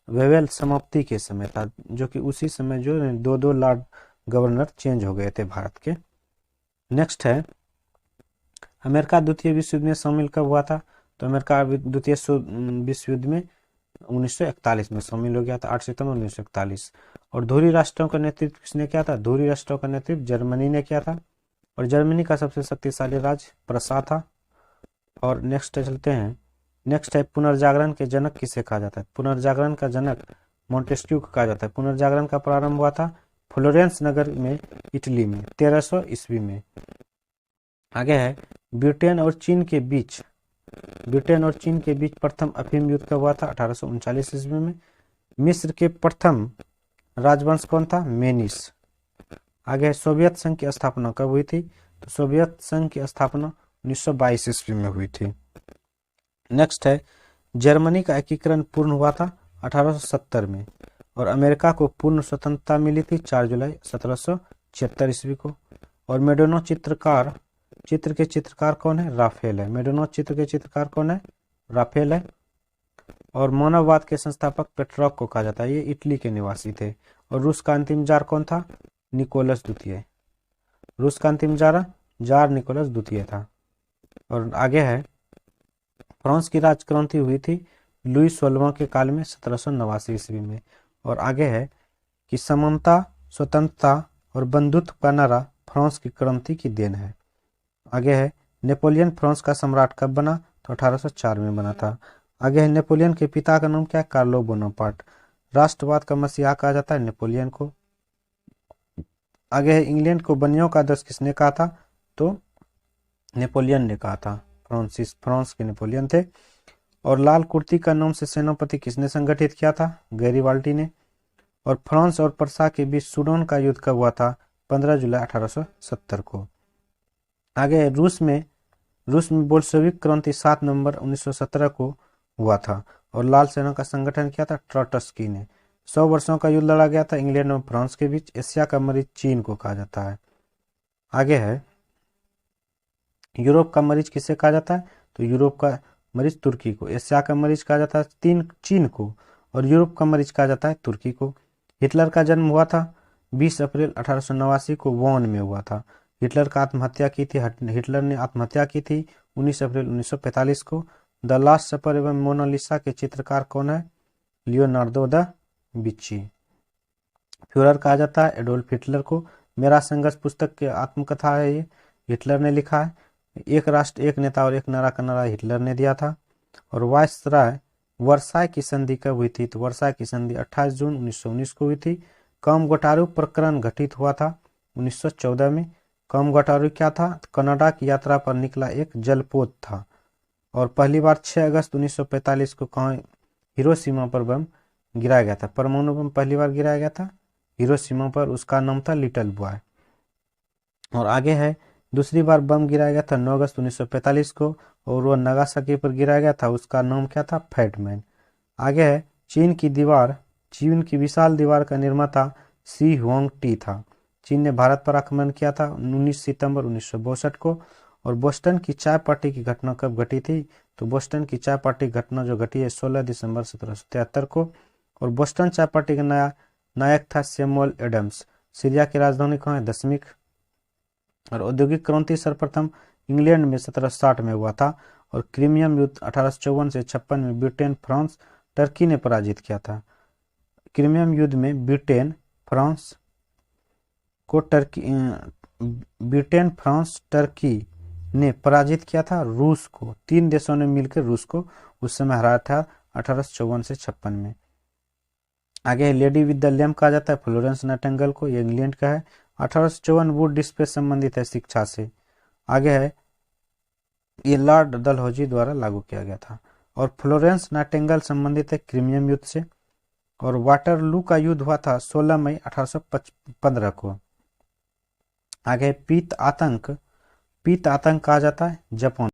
Speaker 1: वेवेल समाप्ति के समय था, जो कि उसी समय जो दो लॉर्ड गवर्नर चेंज हो गए थे भारत के। नेक्स्ट है अमेरिका द्वितीय विश्व युद्ध में शामिल कब हुआ था? तो अमेरिका द्वितीय विश्व युद्ध में 1941 में शामिल हो गया था, 8 सितंबर 1941। और धुरी राष्ट्रों का नेतृत्व किसने किया था? धुरी राष्ट्रों का नेतृत्व जर्मनी ने किया था और जर्मनी का सबसे शक्तिशाली राज्य प्रसा था। और नेक्स्ट चलते हैं, नेक्स्ट है पुनर्जागरण के जनक किसे कहा जाता है? पुनर्जागरण का जनक मोंटेस्क्यू को कहा जाता है। पुनर्जागरण का प्रारंभ हुआ था फ्लोरेंस नगर में इटली में 1300 ईस्वी में। आगे है ब्रिटेन और चीन के बीच प्रथम अफीम युद्ध कब हुआ था? 1839 ईस्वी में। मिस्र के प्रथम राजवंश कौन था? मेनिस। आगे सोवियत संघ की स्थापना कब हुई थी? तो सोवियत संघ की स्थापना 1922 ईस्वी में हुई थी। नेक्स्ट है जर्मनी का एकीकरण पूर्ण हुआ था 1870 में और अमेरिका को पूर्ण स्वतंत्रता मिली थी 4 जुलाई 1776 ईस्वी को। और मेडोनो चित्र के चित्रकार कौन है? राफेल है। मेडोनो चित्र के चित्रकार कौन है? राफेल है। और मानववाद के संस्थापक पेट्रोक को कहा जाता है, ये इटली के निवासी थे। और रूस का अंतिम जार कौन था? निकोलस द्वितीय। रूस का अंतिम जार निकोलस द्वितीय था। और आगे है फ्रांस की राजक्रांति हुई थी लुई 16वां के काल में 1789 ईस्वी में। और आगे है कि समानता, स्वतंत्रता और बंधुत्व का नारा फ्रांस की क्रांति की देन है। आगे है नेपोलियन फ्रांस का सम्राट कब बना? तो 1804 में बना था। आगे है नेपोलियन के पिता का नाम क्या है? Carlo Bonaparte. राष्ट्रवाद का मसीहा कहा जाता है नेपोलियन को। आगे है इंग्लैंड को बनियों का देश किसने कहा था? तो नेपोलियन ने कहा था। फ्रांस के नेपोलियन थे। और लाल कुर्ती का नाम से सेनापति किसने संगठित किया था? गैरीबाल्टी ने। और फ्रांस और प्रसा के बीच सूडान का युद्ध कब हुआ था? 15 जुलाई 1870 को। आगे रूस में बोल्शेविक क्रांति 7 नवंबर 1917 को हुआ था और लाल सेना का संगठन किया था ट्रॉट्स्की ने। 100 वर्षों का युद्ध लड़ा गया था इंग्लैंड और फ्रांस के बीच। एशिया का मरीज चीन को कहा जाता है। आगे है यूरोप का मरीज किसे कहा जाता है? तो यूरोप का मरीज तुर्की को। एशिया का मरीज कहा जाता है चीन को, और यूरोप का मरीज कहा जाता है तुर्की को। हिटलर का जन्म हुआ था 20 अप्रैल 1889 को वॉन में हुआ था। हिटलर ने आत्महत्या की थी 19 अप्रैल 1945 को। द लास्ट सपर एवं मोनालिसा के चित्रकार कौन है? Leonardo da Vinci. फ्यूरर कहा जाता है एडोल्फ हिटलर को। मेरा संघर्ष पुस्तक की आत्मकथा है, ये हिटलर ने लिखा है। एक राष्ट्र एक नेता और एक नारा का नारा हिटलर ने दिया था। और वायसराय वर्साय की संधि कब हुई थी? तो वर्साय की संधि 28 जून 1919 को हुई थी। कामगोटारू प्रकरण घटित हुआ था 1914 में। कामगोटारू क्या था? कनाडा की यात्रा पर निकला एक जलपोत था। और पहली बार 6 अगस्त 1945 को कहाँ हिरोशिमा पर बम गिराया गया था? परमाणु बम पहली बार गिराया गया था हिरोशिमा पर, उसका नाम था लिटिल बॉय। और आगे है दूसरी बार बम गिराया गया था 9 अगस्त 1945 को, और वो नागासाकी पर गिराया गया था, उसका नाम क्या था? Fat man. आगे है चीन की विशाल दीवार का निर्माता सी हुआंग टी था। चीन ने भारत पर आक्रमण किया था 19 सितंबर 1962 को। और बोस्टन की चाय पार्टी की घटना कब घटी थी? तो बोस्टन की चाय पार्टी घटना जो घटी है 16 दिसंबर 1773 को। और बोस्टन चाय पार्टी का नायक था सैमुअल एडम्स। सीरिया की राजधानी कहाँ है? दशमिक। और औद्योगिक क्रांति सर्वप्रथम इंग्लैंड में 1760 में हुआ था। और क्रीमियम युद्ध 1854 से 56 में ब्रिटेन, फ्रांस, टर्की ने पराजित किया था। क्रीमियम युद्ध में ब्रिटेन, फ्रांस, टर्की ने पराजित किया था रूस को। 3 देशों ने मिलकर रूस को उस समय हराया था 1854 से 56 में। आगे लेडी विद द लैम्प कहा जाता है फ्लोरेंस नाइटिंगेल को, ये इंग्लैंड का है। 1854 वुड डिस्प्ले संबंधित है शिक्षा से। आगे है ये लॉर्ड डलहौजी द्वारा लागू किया गया था। और फ्लोरेंस नाइटिंगेल संबंधित है क्रीमियम युद्ध से। और वाटरलू का युद्ध हुआ था 16 मई 1815 को। आगे पीत आतंक कहा जाता है जापान